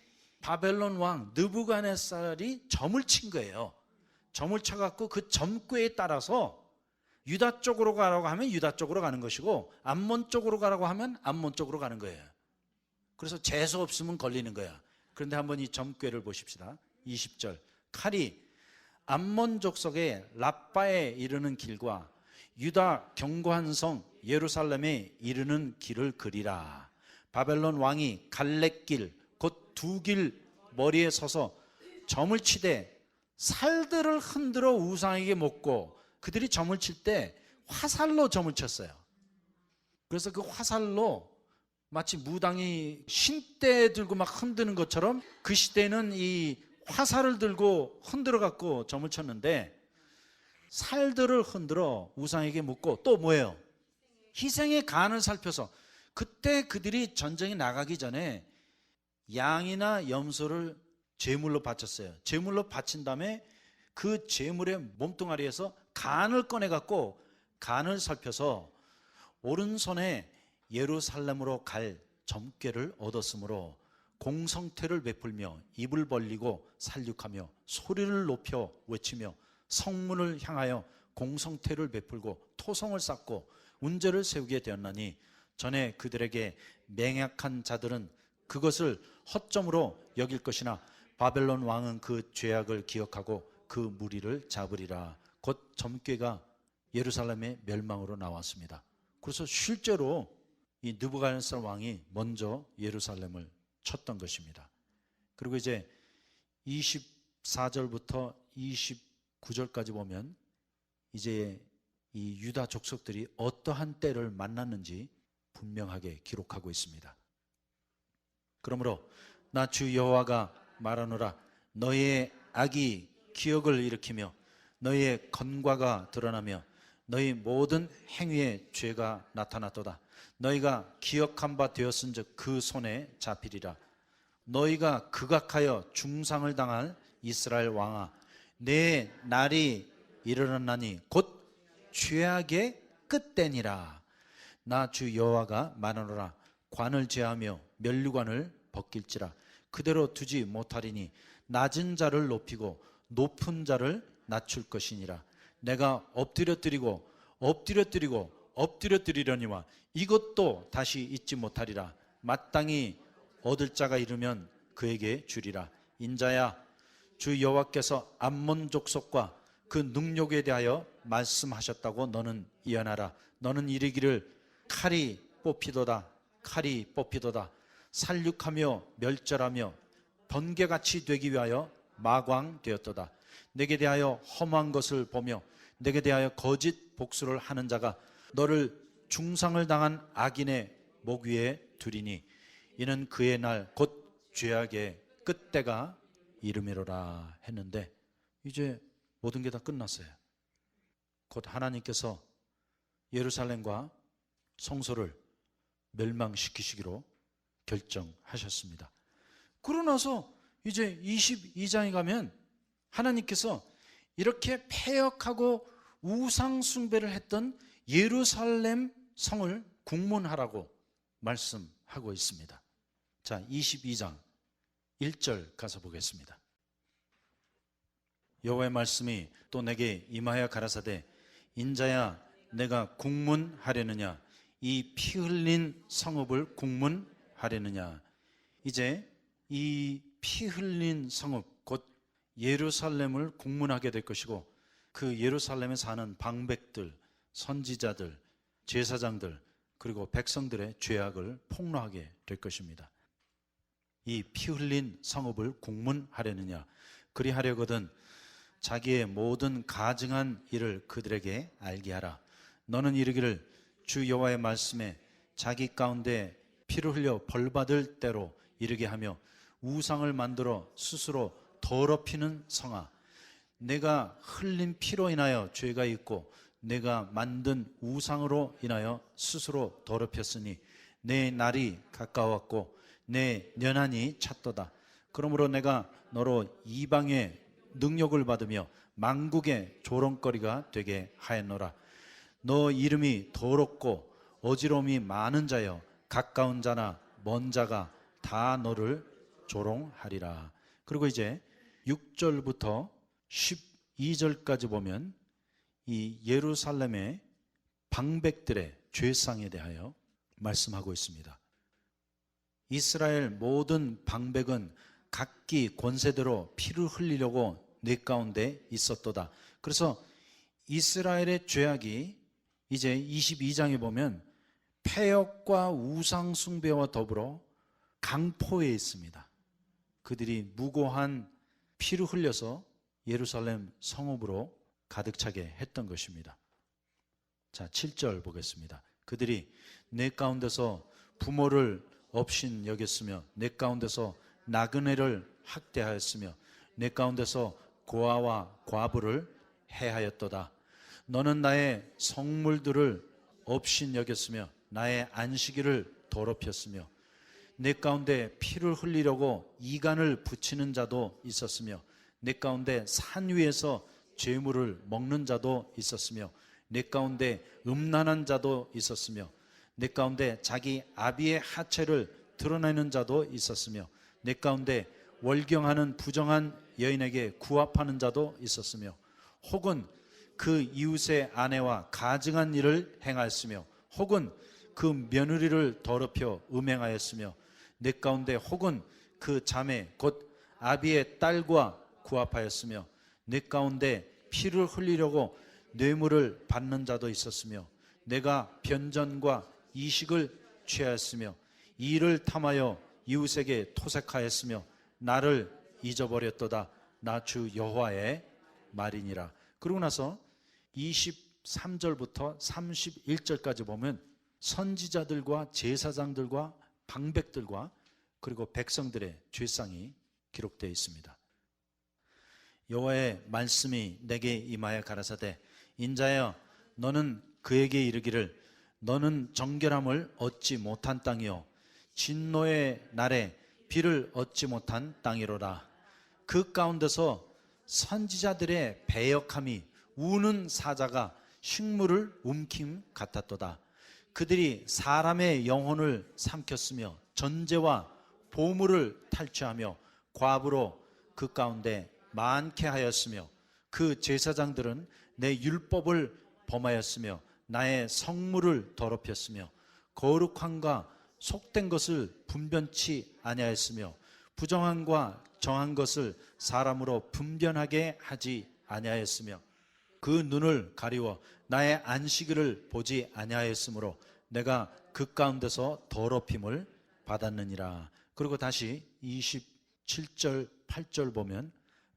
바벨론 왕 느부갓네살이 점을 친 거예요. 점을 쳐갖고 그 점괘에 따라서 유다 쪽으로 가라고 하면 유다 쪽으로 가는 것이고 암몬 쪽으로 가라고 하면 암몬 쪽으로 가는 거예요. 그래서 재수 없으면 걸리는 거야. 그런데 한번 이 점괘를 보십시다. 20절 칼이 암몬 족속의 라빠에 이르는 길과 유다 견고한 성 예루살렘에 이르는 길을 그리라. 바벨론 왕이 갈렙길 곧 두 길 머리에 서서 점을 치되 살들을 흔들어 우상에게 먹고, 그들이 점을 칠 때 화살로 점을 쳤어요. 그래서 그 화살로 마치 무당이 신대 들고 막 흔드는 것처럼 그 시대는 이 화살을 들고 흔들어 갖고 점을 쳤는데, 살들을 흔들어 우상에게 묻고 또 뭐예요? 희생의 간을 살펴서, 그때 그들이 전쟁에 나가기 전에 양이나 염소를 제물로 바쳤어요. 제물로 바친 다음에 그 제물의 몸뚱아리에서 간을 꺼내 갖고 간을 살펴서 오른손에 예루살렘으로 갈 점괘를 얻었으므로 공성태를 베풀며 입을 벌리고 살육하며 소리를 높여 외치며 성문을 향하여 공성태를 베풀고 토성을 쌓고 운제를 세우게 되었나니, 전에 그들에게 맹약한 자들은 그것을 허점으로 여길 것이나 바벨론 왕은 그 죄악을 기억하고 그 무리를 잡으리라. 곧 점괘가 예루살렘의 멸망으로 나왔습니다. 그래서 실제로 이 느부갓네살 왕이 먼저 예루살렘을 쳤던 것입니다. 그리고 이제 24절부터 29절까지 보면 이제 이 유다 족속들이 어떠한 때를 만났는지 분명하게 기록하고 있습니다. 그러므로 나 주 여호와가 말하노라. 너희의 악이 기억을 일으키며 너희의 건과가 드러나며 너희 모든 행위의 죄가 나타났도다. 너희가 기억한 바 되었은즉 그 손에 잡히리라. 너희가 극악하여 중상을 당할 이스라엘 왕아, 내 날이 이르렀나니 곧 죄악의 끝때니라. 나 주 여호와가 말하노라. 관을 제하며 면류관을 벗길지라. 그대로 두지 못하리니 낮은 자를 높이고 높은 자를 낮출 것이니라. 내가 엎드려뜨리고 엎드려뜨리고 엎드려뜨리려니와 이것도 다시 잊지 못하리라. 마땅히 얻을 자가 이르면 그에게 주리라. 인자야, 주 여호와께서 암몬 족속과 그 능력에 대하여 말씀하셨다고 너는 예언하라. 너는 이르기를 칼이 뽑히도다, 칼이 뽑히도다. 살육하며 멸절하며 번개같이 되기 위하여 마광되었도다. 내게 대하여 험한 것을 보며 내게 대하여 거짓 복수를 하는 자가 너를 중상을 당한 악인의 목 위에 두리니 이는 그의 날 곧 죄악의 끝때가 이름이로라 했는데, 이제 모든 게 다 끝났어요. 곧 하나님께서 예루살렘과 성소를 멸망시키시기로 결정하셨습니다. 그러고 나서 이제 22장에 가면 하나님께서 이렇게 패역하고 우상 숭배를 했던 예루살렘 성을 국문하라고 말씀하고 있습니다. 자, 22장 1절 가서 보겠습니다. 여호와의 말씀이 또 내게 임하여 가라사대 인자야, 내가 국문하려느냐? 이 피 흘린 성읍을 국문하려느냐? 이제 이 피 흘린 성읍 곧 예루살렘을 공문하게 될 것이고 그 예루살렘에 사는 방백들, 선지자들, 제사장들 그리고 백성들의 죄악을 폭로하게 될 것입니다. 이 피 흘린 성읍을 공문하려느냐, 그리하려거든 자기의 모든 가증한 일을 그들에게 알게 하라. 너는 이르기를 주 여호와의 말씀에 자기 가운데 피를 흘려 벌받을 때로 이르게 하며 우상을 만들어 스스로 더럽히는 성아, 내가 흘린 피로 인하여 죄가 있고 내가 만든 우상으로 인하여 스스로 더럽혔으니 내 날이 가까웠고 내 년한이 찼도다. 그러므로 내가 너로 이방의 능력을 받으며 만국의 조롱거리가 되게 하였노라. 너 이름이 더럽고 어지러움이 많은 자여 가까운 자나 먼 자가 다 너를 조롱하리라. 그리고 이제 6절부터 12절까지 보면 이 예루살렘의 방백들의 죄상에 대하여 말씀하고 있습니다. 이스라엘 모든 방백은 각기 권세대로 피를 흘리려고 내 가운데 있었도다. 그래서 이스라엘의 죄악이 이제 22장에 보면 패역과 우상 숭배와 더불어 강포에 있습니다. 그들이 무고한 피를 흘려서 예루살렘 성읍으로 가득 차게 했던 것입니다. 자, 7절 보겠습니다. 그들이 내 가운데서 부모를 업신 여겼으며 내 가운데서 나그네를 학대하였으며 내 가운데서 고아와 과부를 해하였도다. 너는 나의 성물들을 업신 여겼으며 나의 안식일을 더럽혔으며 내 가운데 피를 흘리려고 이간을 붙이는 자도 있었으며 내 가운데 산 위에서 죄물을 먹는 자도 있었으며 내 가운데 음란한 자도 있었으며 내 가운데 자기 아비의 하체를 드러내는 자도 있었으며 내 가운데 월경하는 부정한 여인에게 구합하는 자도 있었으며 혹은 그 이웃의 아내와 가증한 일을 행하였으며 혹은 그 며느리를 더럽혀 음행하였으며 내 가운데 혹은 그 자매 곧 아비의 딸과 구합하였으며 내 가운데 피를 흘리려고 뇌물을 받는 자도 있었으며 내가 변전과 이식을 취하였으며 이를 탐하여 이웃에게 토색하였으며 나를 잊어버렸도다. 나 주 여호와의 말이니라. 그러고 나서 23절부터 31절까지 보면 선지자들과 제사장들과 방백들과 그리고 백성들의 죄상이 기록되어 있습니다. 여호와의 말씀이 내게 임하여 가라사대 인자여 너는 그에게 이르기를 너는 정결함을 얻지 못한 땅이요 진노의 날에 비를 얻지 못한 땅이로라. 그 가운데서 선지자들의 배역함이 우는 사자가 식물을 움킴 같았도다. 그들이 사람의 영혼을 삼켰으며 전제와 보물을 탈취하며 과부로 그 가운데 많게 하였으며 그 제사장들은 내 율법을 범하였으며 나의 성물을 더럽혔으며 거룩함과 속된 것을 분변치 아니하였으며 부정함과 정한 것을 사람으로 분변하게 하지 아니하였으며 그 눈을 가리워 나의 안식일을 보지 아니하였으므로 내가 그 가운데서 더럽힘을 받았느니라. 그리고 다시 27절 8절 보면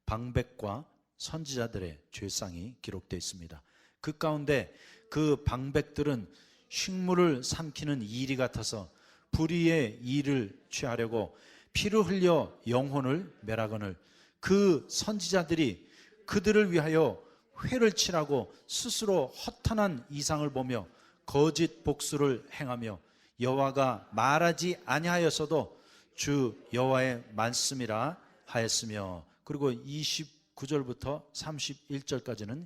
방백과 선지자들의 죄상이 기록되어 있습니다. 그 가운데 그 방백들은 식물을 삼키는 이리 같아서 불의의 일을 취하려고 피를 흘려 영혼을 멸하거늘 그 선지자들이 그들을 위하여 회를 치라고 스스로 허탄한 이상을 보며 거짓 복수를 행하며 여호와가 말하지 아니하였어도 주 여호와의 말씀이라 하였으며 그리고 29절부터 31절까지는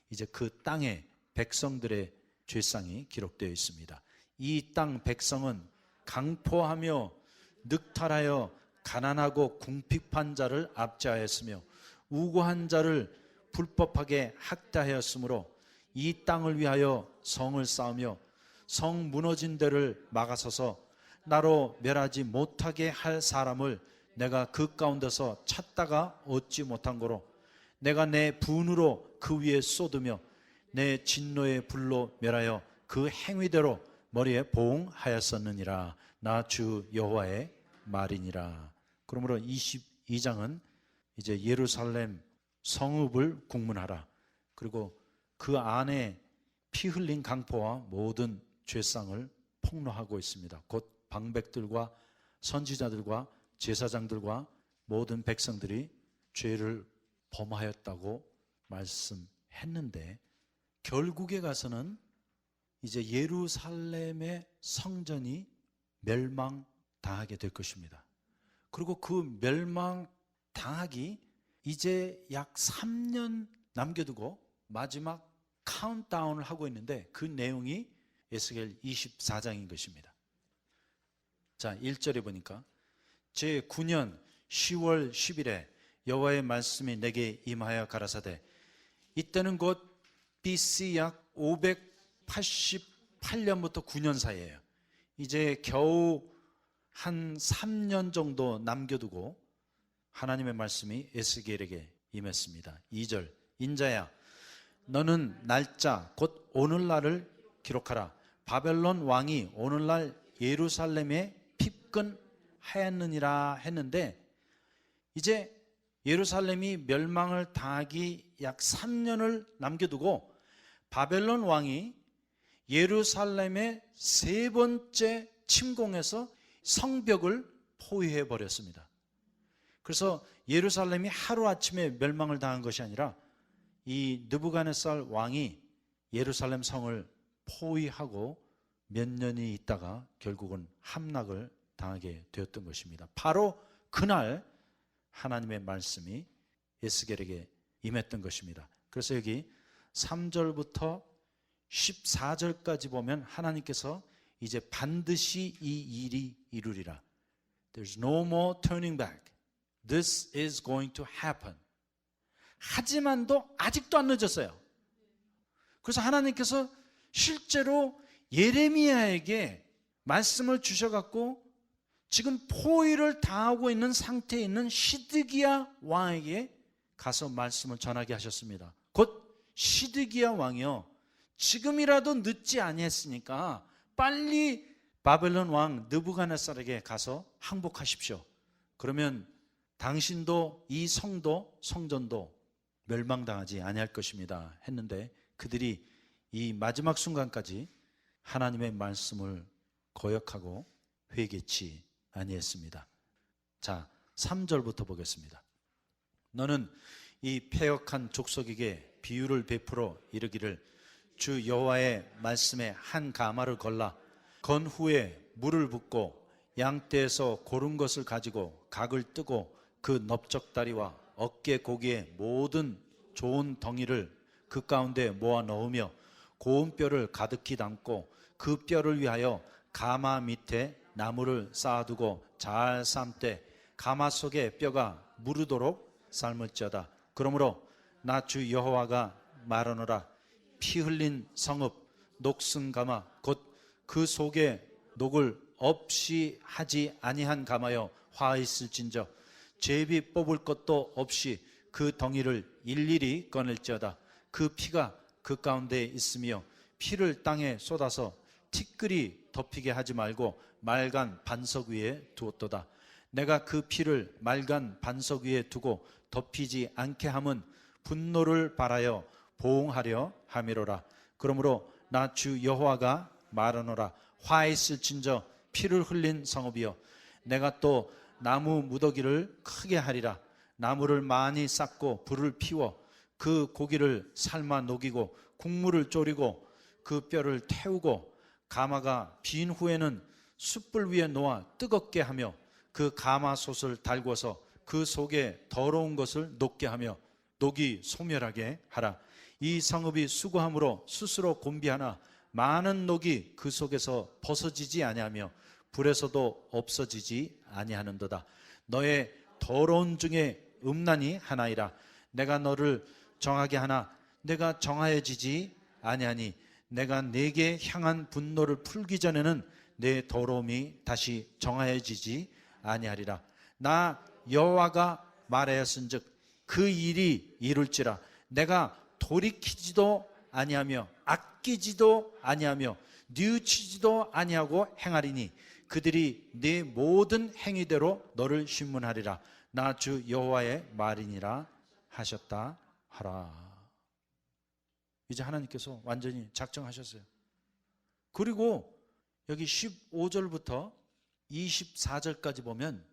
이제 그 땅의 백성들의 죄상이 기록되어 있습니다. 이 땅 백성은 강포하며 늑탈하여 가난하고 궁핍한 자를 압제하였으며 우고한 자를 불법하게 학대하였으므로 이 땅을 위하여 성을 쌓으며 성 무너진 데를 막아서서 나로 멸하지 못하게 할 사람을 내가 그 가운데서 찾다가 얻지 못한 거로 내가 내 분으로 그 위에 쏟으며 내 진노의 불로 멸하여 그 행위대로 머리에 보응하였었느니라. 나 주 여호와의 말이니라. 그러므로 22장은 이제 예루살렘 성읍을 국문하라. 그리고 그 안에 피 흘린 강포와 모든 죄상을 폭로하고 있습니다. 곧 방백들과 선지자들과 제사장들과 모든 백성들이 죄를 범하였다고 말씀했는데, 결국에 가서는 이제 예루살렘의 성전이 멸망당하게 될 것입니다. 그리고 그 멸망당하기 이제 약 3년 남겨두고 마지막 카운트다운을 하고 있는데, 그 내용이 에스겔 24장인 것입니다. 자, 1절에 보니까 제9년 10월 10일에 여호와의 말씀이 내게 임하여 가라사대, 이때는 곧 BC 약 588년부터 9년 사이예요. 이제 겨우 한 3년 정도 남겨두고 하나님의 말씀이 에스겔에게 임했습니다. 2절, 인자야 너는 날짜 곧 오늘날을 기록하라. 바벨론 왕이 오늘날 예루살렘에 핍근하였느니라 했는데, 이제 예루살렘이 멸망을 당하기 약 3년을 남겨두고 바벨론 왕이 예루살렘의 세 번째 침공해서 성벽을 포위해 버렸습니다. 그래서 예루살렘이 하루아침에 멸망을 당한 것이 아니라 이 느부갓네살 왕이 예루살렘 성을 포위하고 몇 년이 있다가 결국은 함락을 당하게 되었던 것입니다. 바로 그날 하나님의 말씀이 에스겔에게 임했던 것입니다. 그래서 여기 3절부터 14절까지 보면 하나님께서 이제 반드시 이 일이 이루리라. There's no more turning back. This is going to happen. 하지만도 아직도 안 늦었어요. 그래서 하나님께서 실제로 예레미야에게 말씀을 주셔갖고 지금 포위를 당하고 있는 상태에 있는 시드기야 왕에게 가서 말씀을 전하게 하셨습니다. 곧 시드기야 왕이요, 지금이라도 늦지 아니했으니까 빨리 바벨론 왕 느부갓네살에게 가서 항복하십시오. 그러면 당신도 이 성도 성전도 멸망당하지 아니할 것입니다 했는데, 그들이 이 마지막 순간까지 하나님의 말씀을 거역하고 회개치 아니했습니다. 자, 3절부터 보겠습니다. 너는 이 패역한 족속에게 비유를 베풀어 이르기를, 주 여호와의 말씀에 한 가마를 걸라. 건 후에 물을 붓고 양떼에서 고른 것을 가지고 각을 뜨고 그 넓적다리와 어깨 고기의 모든 좋은 덩이를 그 가운데 모아 넣으며 고운 뼈를 가득히 담고 그 뼈를 위하여 가마 밑에 나무를 쌓아두고 잘 삶되 가마 속에 뼈가 무르도록 삶을지어다. 그러므로 나 주 여호와가 말하노라. 피 흘린 성읍 녹슨 가마 곧 그 속에 녹을 없이 하지 아니한 가마여 화 있을진저 제비 뽑을 것도 없이 그 덩이를 일일이 꺼낼지어다. 그 피가 그 가운데 있으며 피를 땅에 쏟아서 티끌이 덮이게 하지 말고 말간 반석 위에 두었도다. 내가 그 피를 말간 반석 위에 두고 덮이지 않게 함은 분노를 발하여 보응하려 함이로라. 그러므로 나 주 여호와가 말하노라. 화 있을진저 피를 흘린 성읍이여, 내가 또 나무 무더기를 크게 하리라. 나무를 많이 쌓고 불을 피워 그 고기를 삶아 녹이고 국물을 졸이고 그 뼈를 태우고 가마가 빈 후에는 숯불 위에 놓아 뜨겁게 하며 그 가마솥을 달궈서 그 속에 더러운 것을 녹게 하며 녹이 소멸하게 하라. 이 성읍이 수고함으로 스스로 곤비하나 많은 녹이 그 속에서 벗어지지 아니하며 불에서도 없어지지 아니하는도다. 너의 더러운 중에 음란이 하나이라. 내가 너를 정하게 하나 내가 정하여지지 아니하니 내가 내게 향한 분노를 풀기 전에는 내 더러움이 다시 정하여지지 아니하리라. 나 여호와가 말하였은즉 그 일이 이룰지라. 내가 돌이키지도 아니하며 아끼지도 아니하며 뉘우치지도 아니하고 행하리니 그들이 네 모든 행위대로 너를 신문하리라. 나 주 여호와의 말이니라 하셨다 하라. 이제 하나님께서 완전히 작정하셨어요. 그리고 여기 15절부터 24절까지 보면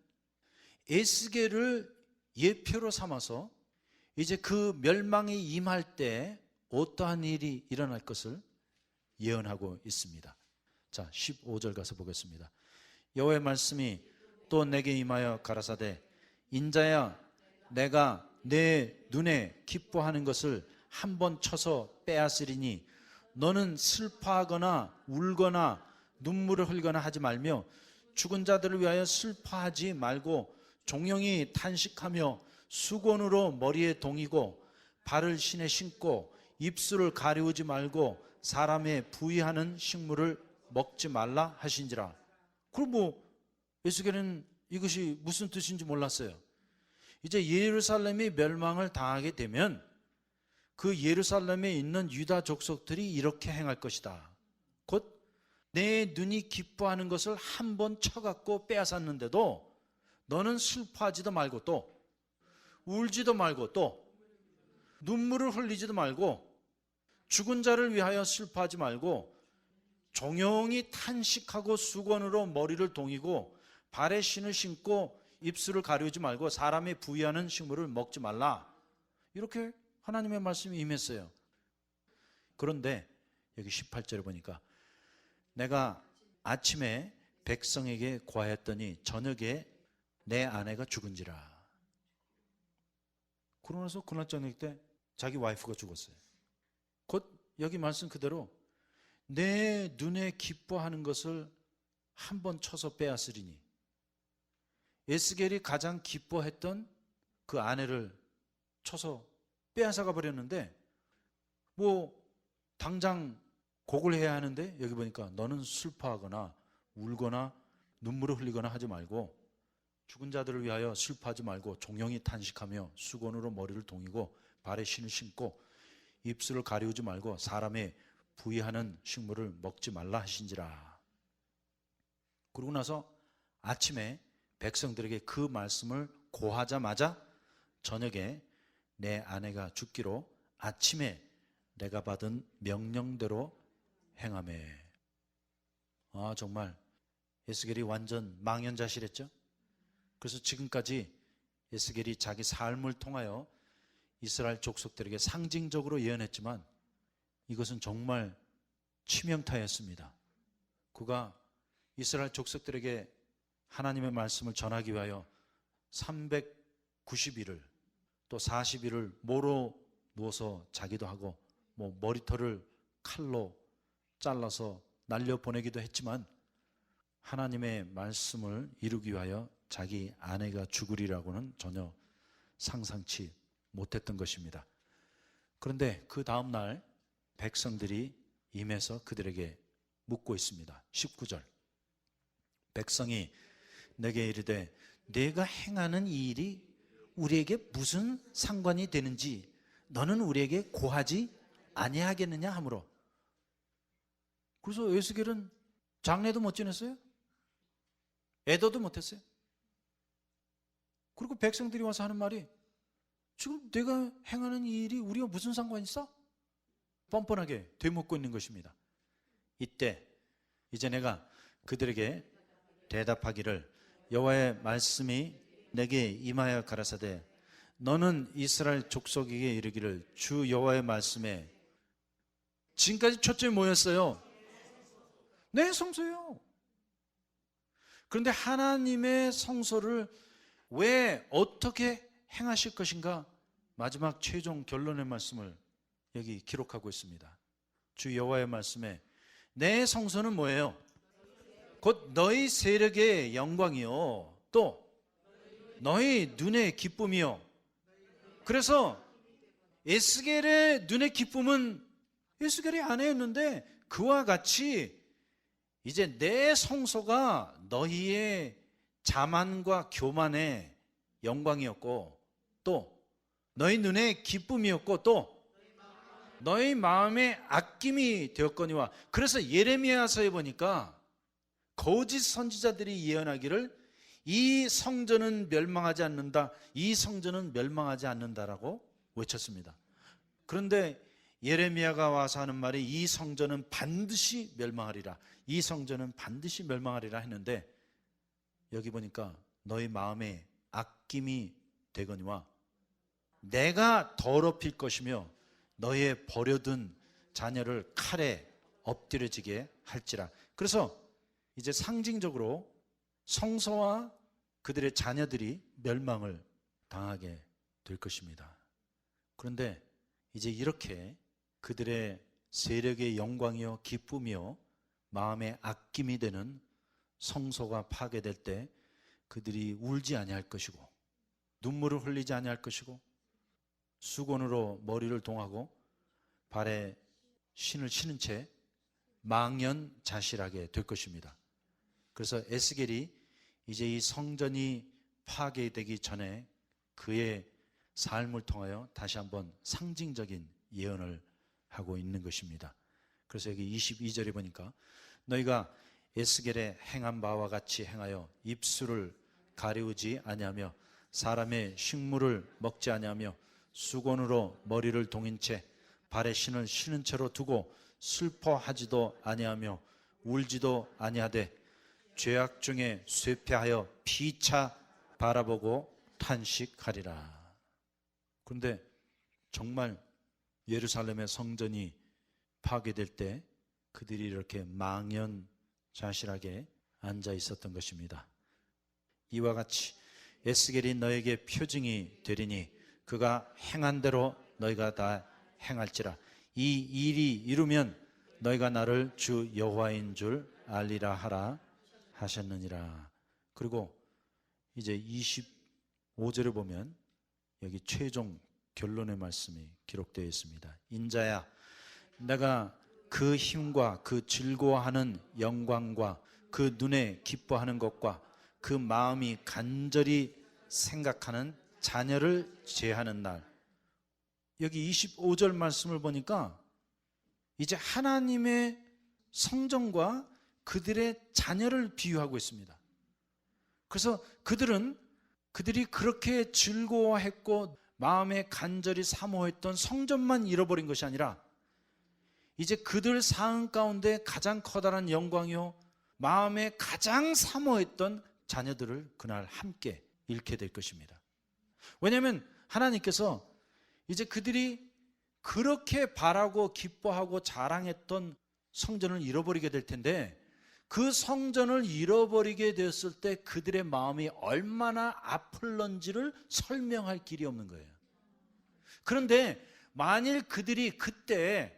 에스겔을 예표로 삼아서 이제 그 멸망이 임할 때 어떠한 일이 일어날 것을 예언하고 있습니다. 자, 15절 가서 보겠습니다. 여호와의 말씀이 또 내게 임하여 가라사대 인자야 내가 내 눈에 기뻐하는 것을 한번 쳐서 빼앗으리니 너는 슬퍼하거나 울거나 눈물을 흘거나 하지 말며 죽은 자들을 위하여 슬퍼하지 말고 종영이 탄식하며 수건으로 머리에 동이고 발을 신에 신고 입술을 가리우지 말고 사람의 부의하는 식물을 먹지 말라 하신지라. 그럼 뭐 에스겔은 이것이 무슨 뜻인지 몰랐어요. 이제 예루살렘이 멸망을 당하게 되면 그 예루살렘에 있는 유다 족속들이 이렇게 행할 것이다. 곧 내 눈이 기뻐하는 것을 한 번 쳐갖고 빼앗았는데도 너는 슬퍼하지도 말고 또 울지도 말고 또 눈물을 흘리지도 말고 죽은 자를 위하여 슬퍼하지 말고 종영이 탄식하고 수건으로 머리를 동이고 발에 신을 신고 입술을 가리우지 말고 사람의 부의하는 식물을 먹지 말라. 이렇게 하나님의 말씀이 임했어요. 그런데 여기 18절에 보니까 내가 아침에 백성에게 고하였더니 저녁에 내 아내가 죽은지라. 그러고 나서 그날 저녁 때 자기 와이프가 죽었어요. 곧 여기 말씀 그대로 내 눈에 기뻐하는 것을 한 번 쳐서 빼앗으리니 에스겔이 가장 기뻐했던 그 아내를 쳐서 빼앗아가 버렸는데 뭐 당장 곡을 해야 하는데 여기 보니까 너는 슬퍼하거나 울거나 눈물을 흘리거나 하지 말고 죽은 자들을 위하여 슬퍼하지 말고 종영이 탄식하며 수건으로 머리를 동이고 발에 신을 신고 입술을 가리우지 말고 사람의 부의하는 식물을 먹지 말라 하신지라. 그러고 나서 아침에 백성들에게 그 말씀을 고하자마자 저녁에 내 아내가 죽기로 아침에 내가 받은 명령대로 행하매. 아, 정말 에스겔이 완전 망연자실했죠. 그래서 지금까지 에스겔이 자기 삶을 통하여 이스라엘 족속들에게 상징적으로 예언했지만 이것은 정말 치명타였습니다. 그가 이스라엘 족속들에게 하나님의 말씀을 전하기 위하여 390일을 또 40일을 모로 누워서 자기도 하고 뭐 머리털을 칼로 잘라서 날려보내기도 했지만 하나님의 말씀을 이루기 위하여 자기 아내가 죽으리라고는 전혀 상상치 못했던 것입니다. 그런데 그 다음 날 백성들이 임해서 그들에게 묻고 있습니다. 19절 백성이 내게 이르되 내가 행하는 이 일이 우리에게 무슨 상관이 되는지 너는 우리에게 고하지 아니하겠느냐 하므로. 그래서 에스겔은 장례도 못 지냈어요. 애도도 못했어요. 그리고 백성들이 와서 하는 말이 지금 내가 행하는 이 일이 우리가 무슨 상관이 있어? 뻔뻔하게 되묻고 있는 것입니다. 이때 이제 내가 그들에게 대답하기를 여호와의 말씀이 내게 임하여 가라사대 너는 이스라엘 족속에게 이르기를 주 여호와의 말씀에 지금까지 초점이 뭐였어요? 내 성소요. 그런데 하나님의 성소를 왜 어떻게 행하실 것인가 마지막 최종 결론의 말씀을 여기 기록하고 있습니다. 주 여호와의 말씀에 내 성소는 뭐예요? 곧 너희 세력의 영광이요 또 너희 눈의 기쁨이요. 그래서 에스겔의 눈의 기쁨은 에스겔이 아내였는데 그와 같이 이제 내 성소가 너희의 자만과 교만의 영광이었고, 또 너희 눈의 기쁨이었고, 또 너희 마음의 아낌이 되었거니와. 그래서 예레미야서에 보니까 거짓 선지자들이 예언하기를 이 성전은 멸망하지 않는다, 이 성전은 멸망하지 않는다라고 외쳤습니다. 그런데 예레미야가 와서 하는 말이 이 성전은 반드시 멸망하리라, 이 성전은 반드시 멸망하리라 했는데, 여기 보니까 너희 마음에 아낌이 되거니와 내가 더럽힐 것이며 너희의 버려둔 자녀를 칼에 엎드려지게 할지라. 그래서 이제 상징적으로 성소와 그들의 자녀들이 멸망을 당하게 될 것입니다. 그런데 이제 이렇게 그들의 세력의 영광이요 기쁨이요 마음의 아낌이 되는 성소가 파괴될 때 그들이 울지 아니할 것이고, 눈물을 흘리지 아니할 것이고, 수건으로 머리를 동하고 발에 신을 신은 채 망연자실하게 될 것입니다. 그래서 에스겔이 이제 이 성전이 파괴되기 전에 그의 삶을 통하여 다시 한번 상징적인 예언을 하고 있는 것입니다. 그래서 여기 22절에 보니까 너희가 에스겔의 행한 바와 같이 행하여 입술을 가리우지 아니하며 사람의 식물을 먹지 아니하며 수건으로 머리를 동인 채 발에 신을 신은 채로 두고 슬퍼하지도 아니하며 울지도 아니하되 죄악 중에 쇠폐하여 피차 바라보고 탄식하리라. 그런데 정말 예루살렘의 성전이 파괴될 때 그들이 이렇게 망연자실하게 앉아 있었던 것입니다. 이와 같이 에스겔이 너에게 표징이 되리니 그가 행한 대로 너희가 다 행할지라. 이 일이 이루면 너희가 나를 주 여호와인 줄 알리라 하라 하셨느니라. 그리고 이제 25절에 보면 여기 최종 결론의 말씀이 기록되어 있습니다. 인자야, 내가 그 힘과 그 즐거워하는 영광과 그 눈에 기뻐하는 것과 그 마음이 간절히 생각하는 자녀를 제하는 날. 여기 25절 말씀을 보니까 이제 하나님의 성전과 그들의 자녀를 비유하고 있습니다. 그래서 그들이 그렇게 즐거워했고 마음에 간절히 사모했던 성전만 잃어버린 것이 아니라 이제 그들 삶 가운데 가장 커다란 영광이요 마음에 가장 사모했던 자녀들을 그날 함께 잃게 될 것입니다. 왜냐하면 하나님께서 이제 그들이 그렇게 바라고 기뻐하고 자랑했던 성전을 잃어버리게 될 텐데, 그 성전을 잃어버리게 되었을 때 그들의 마음이 얼마나 아플런지를 설명할 길이 없는 거예요. 그런데 만일 그들이 그때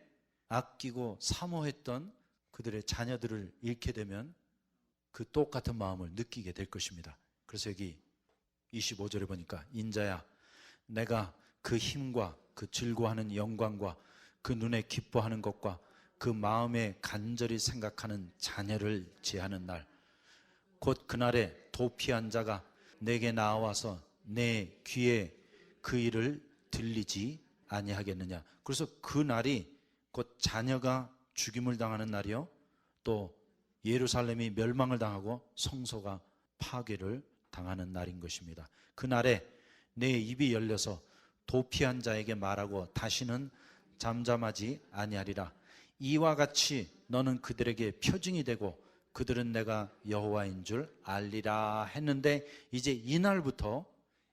아끼고 사모했던 그들의 자녀들을 잃게 되면 그 똑같은 마음을 느끼게 될 것입니다. 그래서 여기 25절에 보니까 인자야, 내가 그 힘과 그 즐거워하는 영광과 그 눈에 기뻐하는 것과 그 마음에 간절히 생각하는 자녀를 제하는 날, 곧 그날에 도피한 자가 내게 나와서 내 귀에 그 일을 들리지 아니하겠느냐. 그래서 그 날이 곧 자녀가 죽임을 당하는 날이요, 또 예루살렘이 멸망을 당하고 성소가 파괴를 당하는 날인 것입니다. 그 날에 내 입이 열려서 도피한 자에게 말하고 다시는 잠잠하지 아니하리라. 이와 같이 너는 그들에게 표징이 되고 그들은 내가 여호와인 줄 알리라 했는데, 이제 이날부터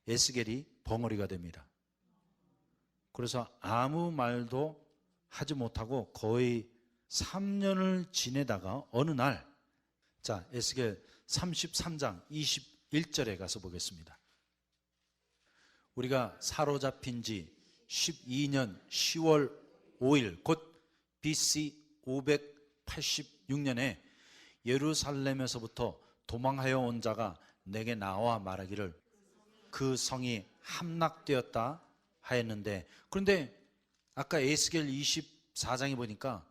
에스겔이 벙어리가 됩니다. 그래서 아무 말도 하지 못하고 거의 3년을 지내다가 어느 날, 자, 에스겔 33장 21절에 가서 보겠습니다. 우리가 사로잡힌 지 12년 10월 5일 곧 BC 586년에 예루살렘에서부터 도망하여 온 자가 내게 나와 말하기를 그 성이 함락되었다 하였는데, 그런데 아까 에스겔 24장에 보니까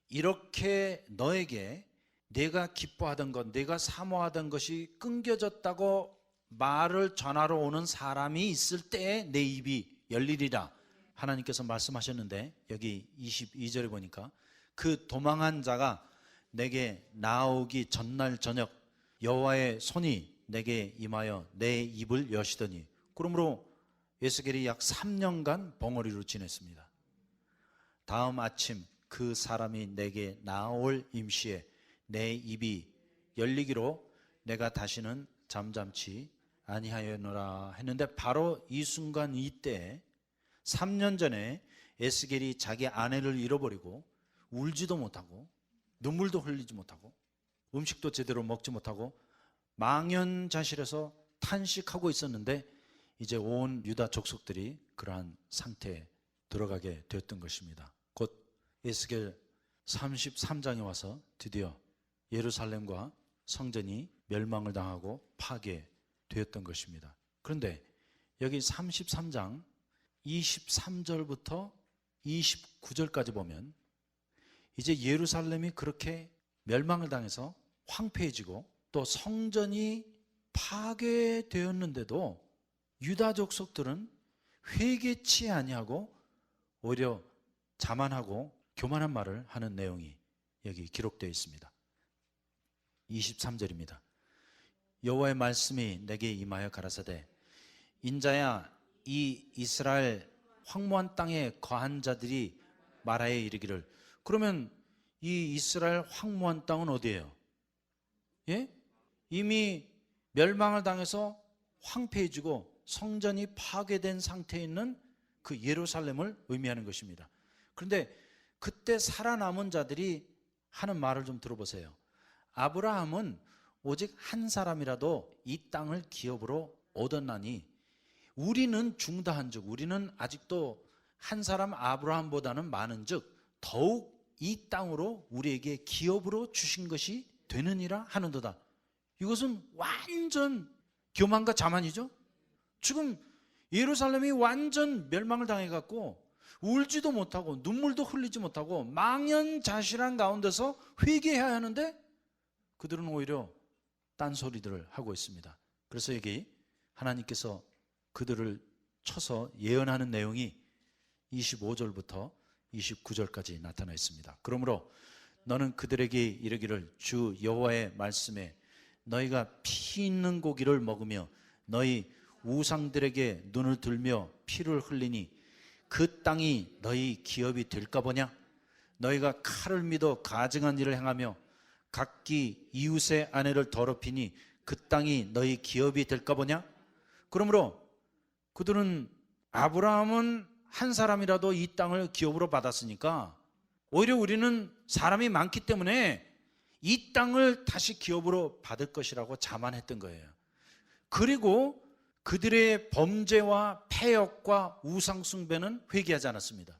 이렇게 너에게 내가 기뻐하던 것, 내가 사모하던 것이 끊겨졌다고 말을 전하러 오는 사람이 있을 때에 내 입이 열리리라 하나님께서 말씀하셨는데, 여기 22절에 보니까 그 도망한 자가 내게 나오기 전날 저녁 여호와의 손이 내게 임하여 내 입을 여시더니, 그러므로 에스겔이 약 3년간 벙어리로 지냈습니다. 다음 아침 그 사람이 내게 나올 임시에 내 입이 열리기로 내가 다시는 잠잠치 아니하였노라 했는데, 바로 이 순간 이때 3년 전에 에스겔이 자기 아내를 잃어버리고 울지도 못하고 눈물도 흘리지 못하고 음식도 제대로 먹지 못하고 망연자실해서 탄식하고 있었는데, 이제 온 유다 족속들이 그러한 상태에 들어가게 되었던 것입니다. 곧 에스겔 33장에 와서 드디어 예루살렘과 성전이 멸망을 당하고 파괴되었던 것입니다. 그런데 여기 33장 23절부터 29절까지 보면 이제 예루살렘이 그렇게 멸망을 당해서 황폐해지고 또 성전이 파괴되었는데도 유다 족속들은 회개치 아니하고 오히려 자만하고 교만한 말을 하는 내용이 여기 기록되어 있습니다. 23절입니다. 여호와의 말씀이 내게 임하여 가라사대, 인자야, 이 이스라엘 황무한 땅에 거한 자들이 말하여 이르기를. 그러면 이 이스라엘 황무한 땅은 어디예요? 예? 이미 멸망을 당해서 황폐해지고 성전이 파괴된 상태에 있는 그 예루살렘을 의미하는 것입니다. 그런데 그때 살아남은 자들이 하는 말을 좀 들어보세요. 아브라함은 오직 한 사람이라도 이 땅을 기업으로 얻었나니 우리는 중다한즉, 우리는 아직도 한 사람 아브라함보다는 많은즉 더욱 이 땅으로 우리에게 기업으로 주신 것이 되느니라 하는도다. 이것은 완전 교만과 자만이죠. 지금 예루살렘이 완전 멸망을 당해갖고 울지도 못하고 눈물도 흘리지 못하고 망연자실한 가운데서 회개해야 하는데 그들은 오히려 딴소리들을 하고 있습니다. 그래서 여기 하나님께서 그들을 쳐서 예언하는 내용이 25절부터 29절까지 나타나 있습니다. 그러므로 너는 그들에게 이르기를, 주 여호와의 말씀에 너희가 피 있는 고기를 먹으며 너희 우상들에게 눈을 들며 피를 흘리니 그 땅이 너희 기업이 될까 보냐? 너희가 칼을 믿어 가증한 일을 행하며 각기 이웃의 아내를 더럽히니 그 땅이 너희 기업이 될까 보냐? 그러므로 그들은 아브라함은 한 사람이라도 이 땅을 기업으로 받았으니까 오히려 우리는 사람이 많기 때문에 이 땅을 다시 기업으로 받을 것이라고 자만했던 거예요. 그리고 그들의 범죄와 패역과 우상숭배는 회개하지 않았습니다.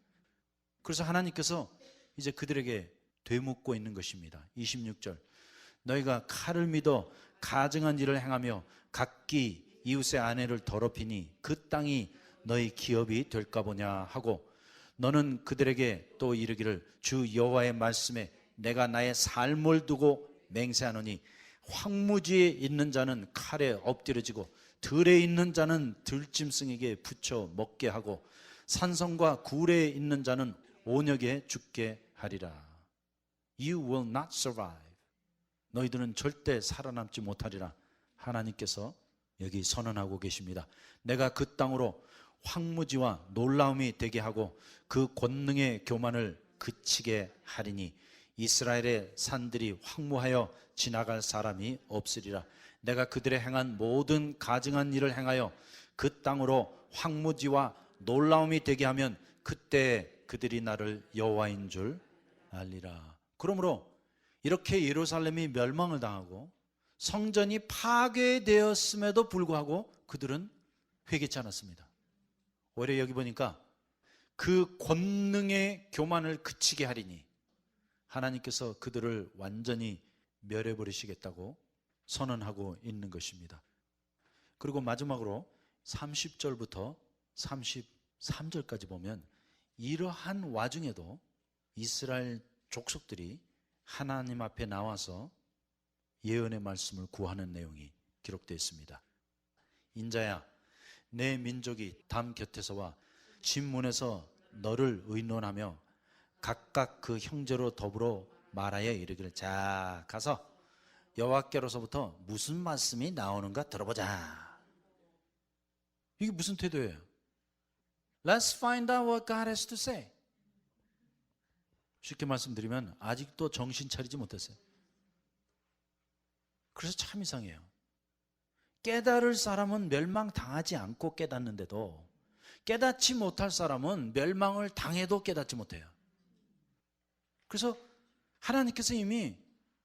그래서 하나님께서 이제 그들에게 되묻고 있는 것입니다. 26절, 너희가 칼을 믿어 가증한 일을 행하며 각기 이웃의 아내를 더럽히니 그 땅이 너희 기업이 될까 보냐 하고, 너는 그들에게 또 이르기를, 주 여호와의 말씀에 내가 나의 삶을 두고 맹세하노니 황무지에 있는 자는 칼에 엎드려지고 들에 있는 자는 들짐승에게 붙여 먹게 하고 산성과 굴에 있는 자는 온역에 죽게 하리라. You will not survive. 너희들은 절대 살아남지 못하리라. 하나님께서 여기 선언하고 계십니다. 내가 그 땅으로 황무지와 놀라움이 되게 하고 그 권능의 교만을 그치게 하리니 이스라엘의 산들이 황무하여 지나갈 사람이 없으리라. 내가 그들의 행한 모든 가증한 일을 행하여 그 땅으로 황무지와 놀라움이 되게 하면 그때 그들이 나를 여호와인 줄 알리라. 그러므로 이렇게 예루살렘이 멸망을 당하고 성전이 파괴되었음에도 불구하고 그들은 회개치 않았습니다. 오히려 여기 보니까 그 권능의 교만을 그치게 하리니 하나님께서 그들을 완전히 멸해버리시겠다고 선언하고 있는 것입니다. 그리고 마지막으로 30절부터 33절까지 보면 이러한 와중에도 이스라엘 족속들이 하나님 앞에 나와서 예언의 말씀을 구하는 내용이 기록되어 있습니다. 인자야, 내 민족이 담 곁에서와 진문에서 너를 의논하며 각각 그 형제로 더불어 말하여 이르기를, 자 가서 여호와께로서부터 무슨 말씀이 나오는가 들어보자. 이게 무슨 태도예요? Let's find out what God has to say. 쉽게 말씀드리면 아직도 정신 차리지 못했어요. 그래서 참 이상해요. 깨달을 사람은 멸망당하지 않고 깨닫는데도 깨닫지 못할 사람은 멸망을 당해도 깨닫지 못해요. 그래서 하나님께서 이미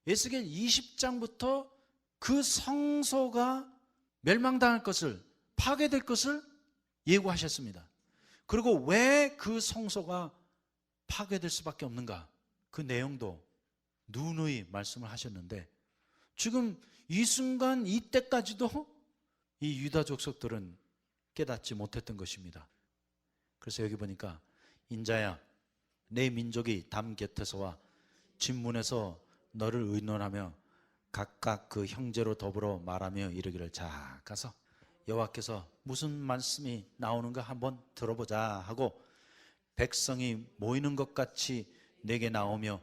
에스겔 20장부터 그 성소가 멸망당할 것을, 파괴될 것을 예고하셨습니다. 그리고 왜 그 성소가 파괴될 수밖에 없는가, 그 내용도 누누이 말씀을 하셨는데, 지금 이 순간 이때까지도 이 유다 족속들은 깨닫지 못했던 것입니다. 그래서 여기 보니까 인자야, 내 민족이 담 곁에서와 진문에서 너를 의논하며 각각 그 형제로 더불어 말하며 이르기를, 자 가서 여호와께서 무슨 말씀이 나오는가 한번 들어보자 하고 백성이 모이는 것 같이 내게 나오며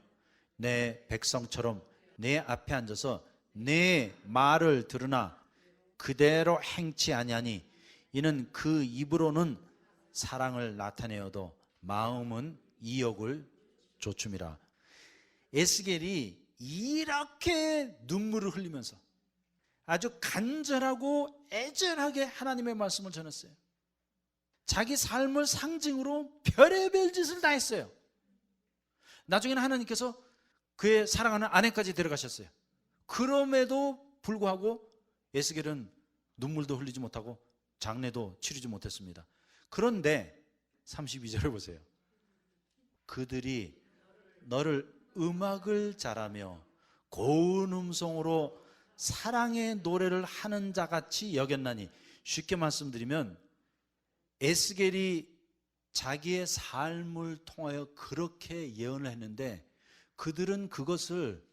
내 백성처럼 내 앞에 앉아서 내 말을 들으나 그대로 행치 아니하니 이는 그 입으로는 사랑을 나타내어도 마음은 이욕을 조춤이라. 에스겔이 이렇게 눈물을 흘리면서 아주 간절하고 애절하게 하나님의 말씀을 전했어요. 자기 삶을 상징으로 별의별 짓을 다 했어요. 나중에는 하나님께서 그의 사랑하는 아내까지 데려가셨어요. 그럼에도 불구하고 에스겔은 눈물도 흘리지 못하고 장례도 치르지 못했습니다. 그런데 32절을 보세요. 그들이 너를 음악을 잘하며 고운 음성으로 사랑의 노래를 하는 자같이 여겼나니, 쉽게 말씀드리면 에스겔이 자기의 삶을 통하여 그렇게 예언을 했는데 그들은 그것을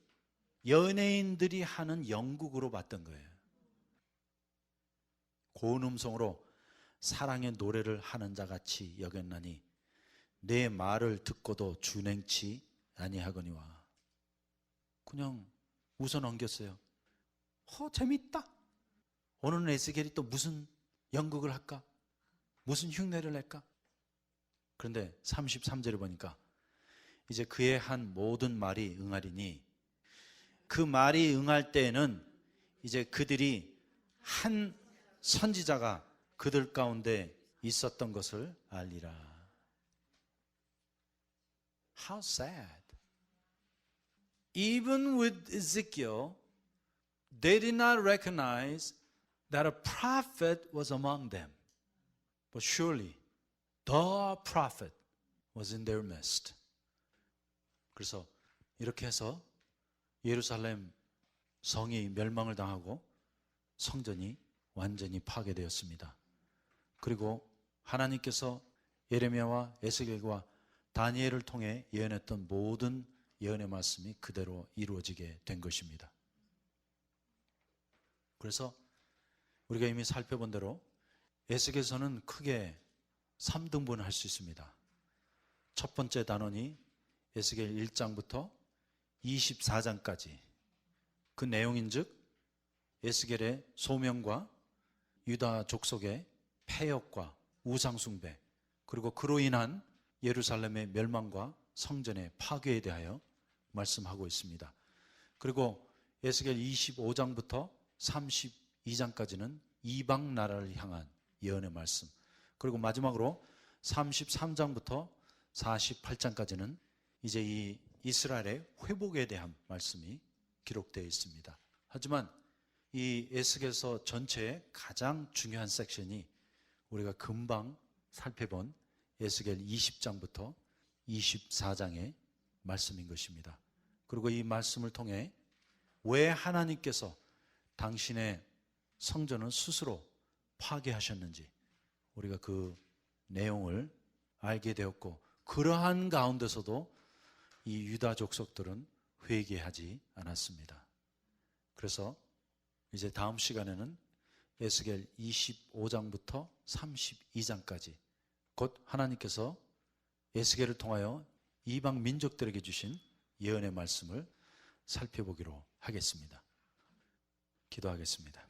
연예인들이 하는 연극으로 봤던 거예요. 고운 음성으로 사랑의 노래를 하는 자같이 여겼나니 내 말을 듣고도 준행치 아니하거니와. 그냥 웃어 넘겼어요. 재밌다. 오늘은 에스겔이 또 무슨 연극을 할까? 무슨 흉내를 낼까? 그런데 33절에 보니까 이제 그의 한 모든 말이 응하리니, 그 말이 응할 때에는 이제 그들이 한 선지자가 그들 가운데 있었던 것을 알리라. How sad. Even with Ezekiel, they did not recognize that a prophet was among them. But surely the prophet was in their midst. 그래서 이렇게 해서 예루살렘 성이 멸망을 당하고 성전이 완전히 파괴되었습니다. 그리고 하나님께서 예레미야와 에스겔과 다니엘을 통해 예언했던 모든 예언의 말씀이 그대로 이루어지게 된 것입니다. 그래서 우리가 이미 살펴본 대로 에스겔서는 크게 3등분을 할 수 있습니다. 첫 번째 단원이 에스겔 1장부터 24장까지, 그 내용인즉 에스겔의 소명과 유다 족속의 패역과 우상숭배, 그리고 그로 인한 예루살렘의 멸망과 성전의 파괴에 대하여 말씀하고 있습니다. 그리고 에스겔 25장부터 32장까지는 이방 나라를 향한 예언의 말씀, 그리고 마지막으로 33장부터 48장까지는 이제 이 이스라엘의 회복에 대한 말씀이 기록되어 있습니다. 하지만 이 에스겔서 전체의 가장 중요한 섹션이 우리가 금방 살펴본 에스겔 20장부터 24장의 말씀인 것입니다. 그리고 이 말씀을 통해 왜 하나님께서 당신의 성전을 스스로 파괴하셨는지 우리가 그 내용을 알게 되었고, 그러한 가운데서도 이 유다 족속들은 회개하지 않았습니다. 그래서 이제 다음 시간에는 에스겔 25장부터 32장까지 곧 하나님께서 에스겔을 통하여 이방 민족들에게 주신 예언의 말씀을 살펴보기로 하겠습니다. 기도하겠습니다.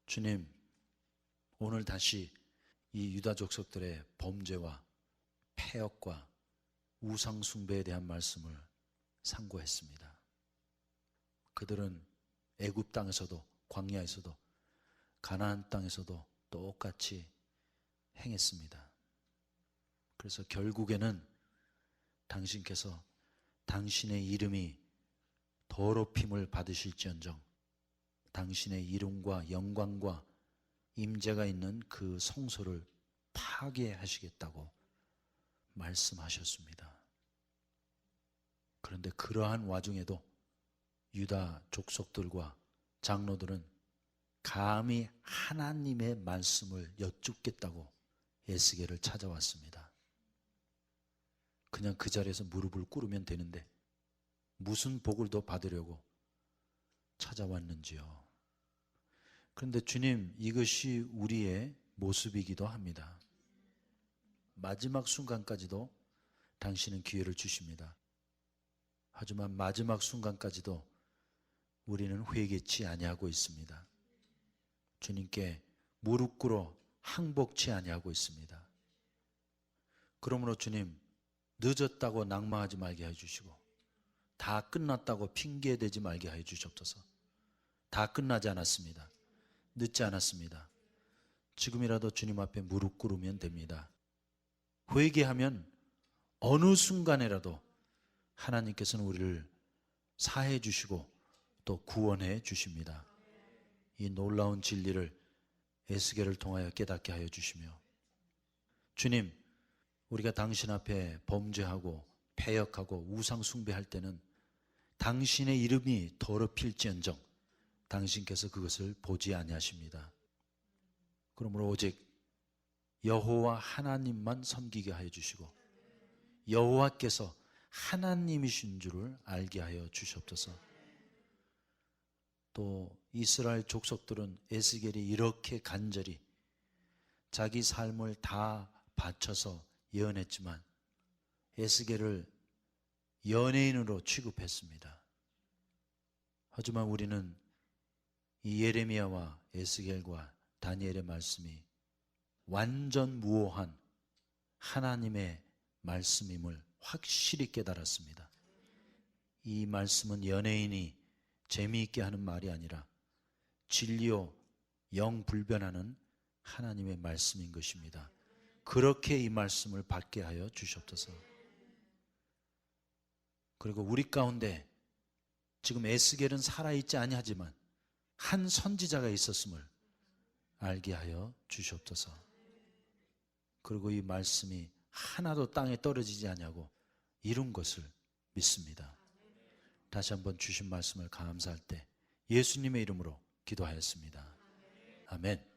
주님, 오늘 다시 이 유다 족속들의 범죄와 패역과 우상 숭배에 대한 말씀을 상고했습니다. 그들은 애굽 땅에서도 광야에서도 가나안 땅에서도 똑같이 행했습니다. 그래서 결국에는 당신께서 당신의 이름이 더럽힘을 받으실지언정 당신의 이름과 영광과 임재가 있는 그 성소를 파괴하시겠다고 말씀하셨습니다. 그런데 그러한 와중에도 유다 족속들과 장로들은 감히 하나님의 말씀을 여쭙겠다고 에스겔을 찾아왔습니다. 그냥 그 자리에서 무릎을 꿇으면 되는데 무슨 복을 더 받으려고 찾아왔는지요. 그런데 주님, 이것이 우리의 모습이기도 합니다. 마지막 순간까지도 당신은 기회를 주십니다. 하지만 마지막 순간까지도 우리는 회개치 아니하고 있습니다. 주님께 무릎 꿇어 항복치 아니하고 있습니다. 그러므로 주님, 늦었다고 낙망하지 말게 해주시고 다 끝났다고 핑계대지 말게 해 주시옵소서. 다 끝나지 않았습니다. 늦지 않았습니다. 지금이라도 주님 앞에 무릎 꿇으면 됩니다. 회개하면 어느 순간에라도 하나님께서는 우리를 사해 주시고 또 구원해 주십니다. 이 놀라운 진리를 에스겔을 통하여 깨닫게 하여 주시며, 주님, 우리가 당신 앞에 범죄하고 패역하고 우상 숭배할 때는 당신의 이름이 더럽힐지언정 당신께서 그것을 보지 아니하십니다. 그러므로 오직 여호와 하나님만 섬기게 하여 주시고 여호와께서 하나님이신 줄을 알게 하여 주시옵소서. 또 이스라엘 족속들은 에스겔이 이렇게 간절히 자기 삶을 다 바쳐서 예언했지만 에스겔을 연예인으로 취급했습니다. 하지만 우리는 이 예레미야와 에스겔과 다니엘의 말씀이 완전 무오한 하나님의 말씀임을 확실히 깨달았습니다. 이 말씀은 연예인이 재미있게 하는 말이 아니라 진리요 영불변하는 하나님의 말씀인 것입니다. 그렇게 이 말씀을 받게 하여 주시옵소서. 그리고 우리 가운데 지금 에스겔은 살아있지 아니하지만 한 선지자가 있었음을 알게 하여 주시옵소서. 그리고 이 말씀이 하나도 땅에 떨어지지 아니하고 이룬 것을 믿습니다. 다시 한번 주신 말씀을 감사할 때 예수님의 이름으로 기도하였습니다. 아멘.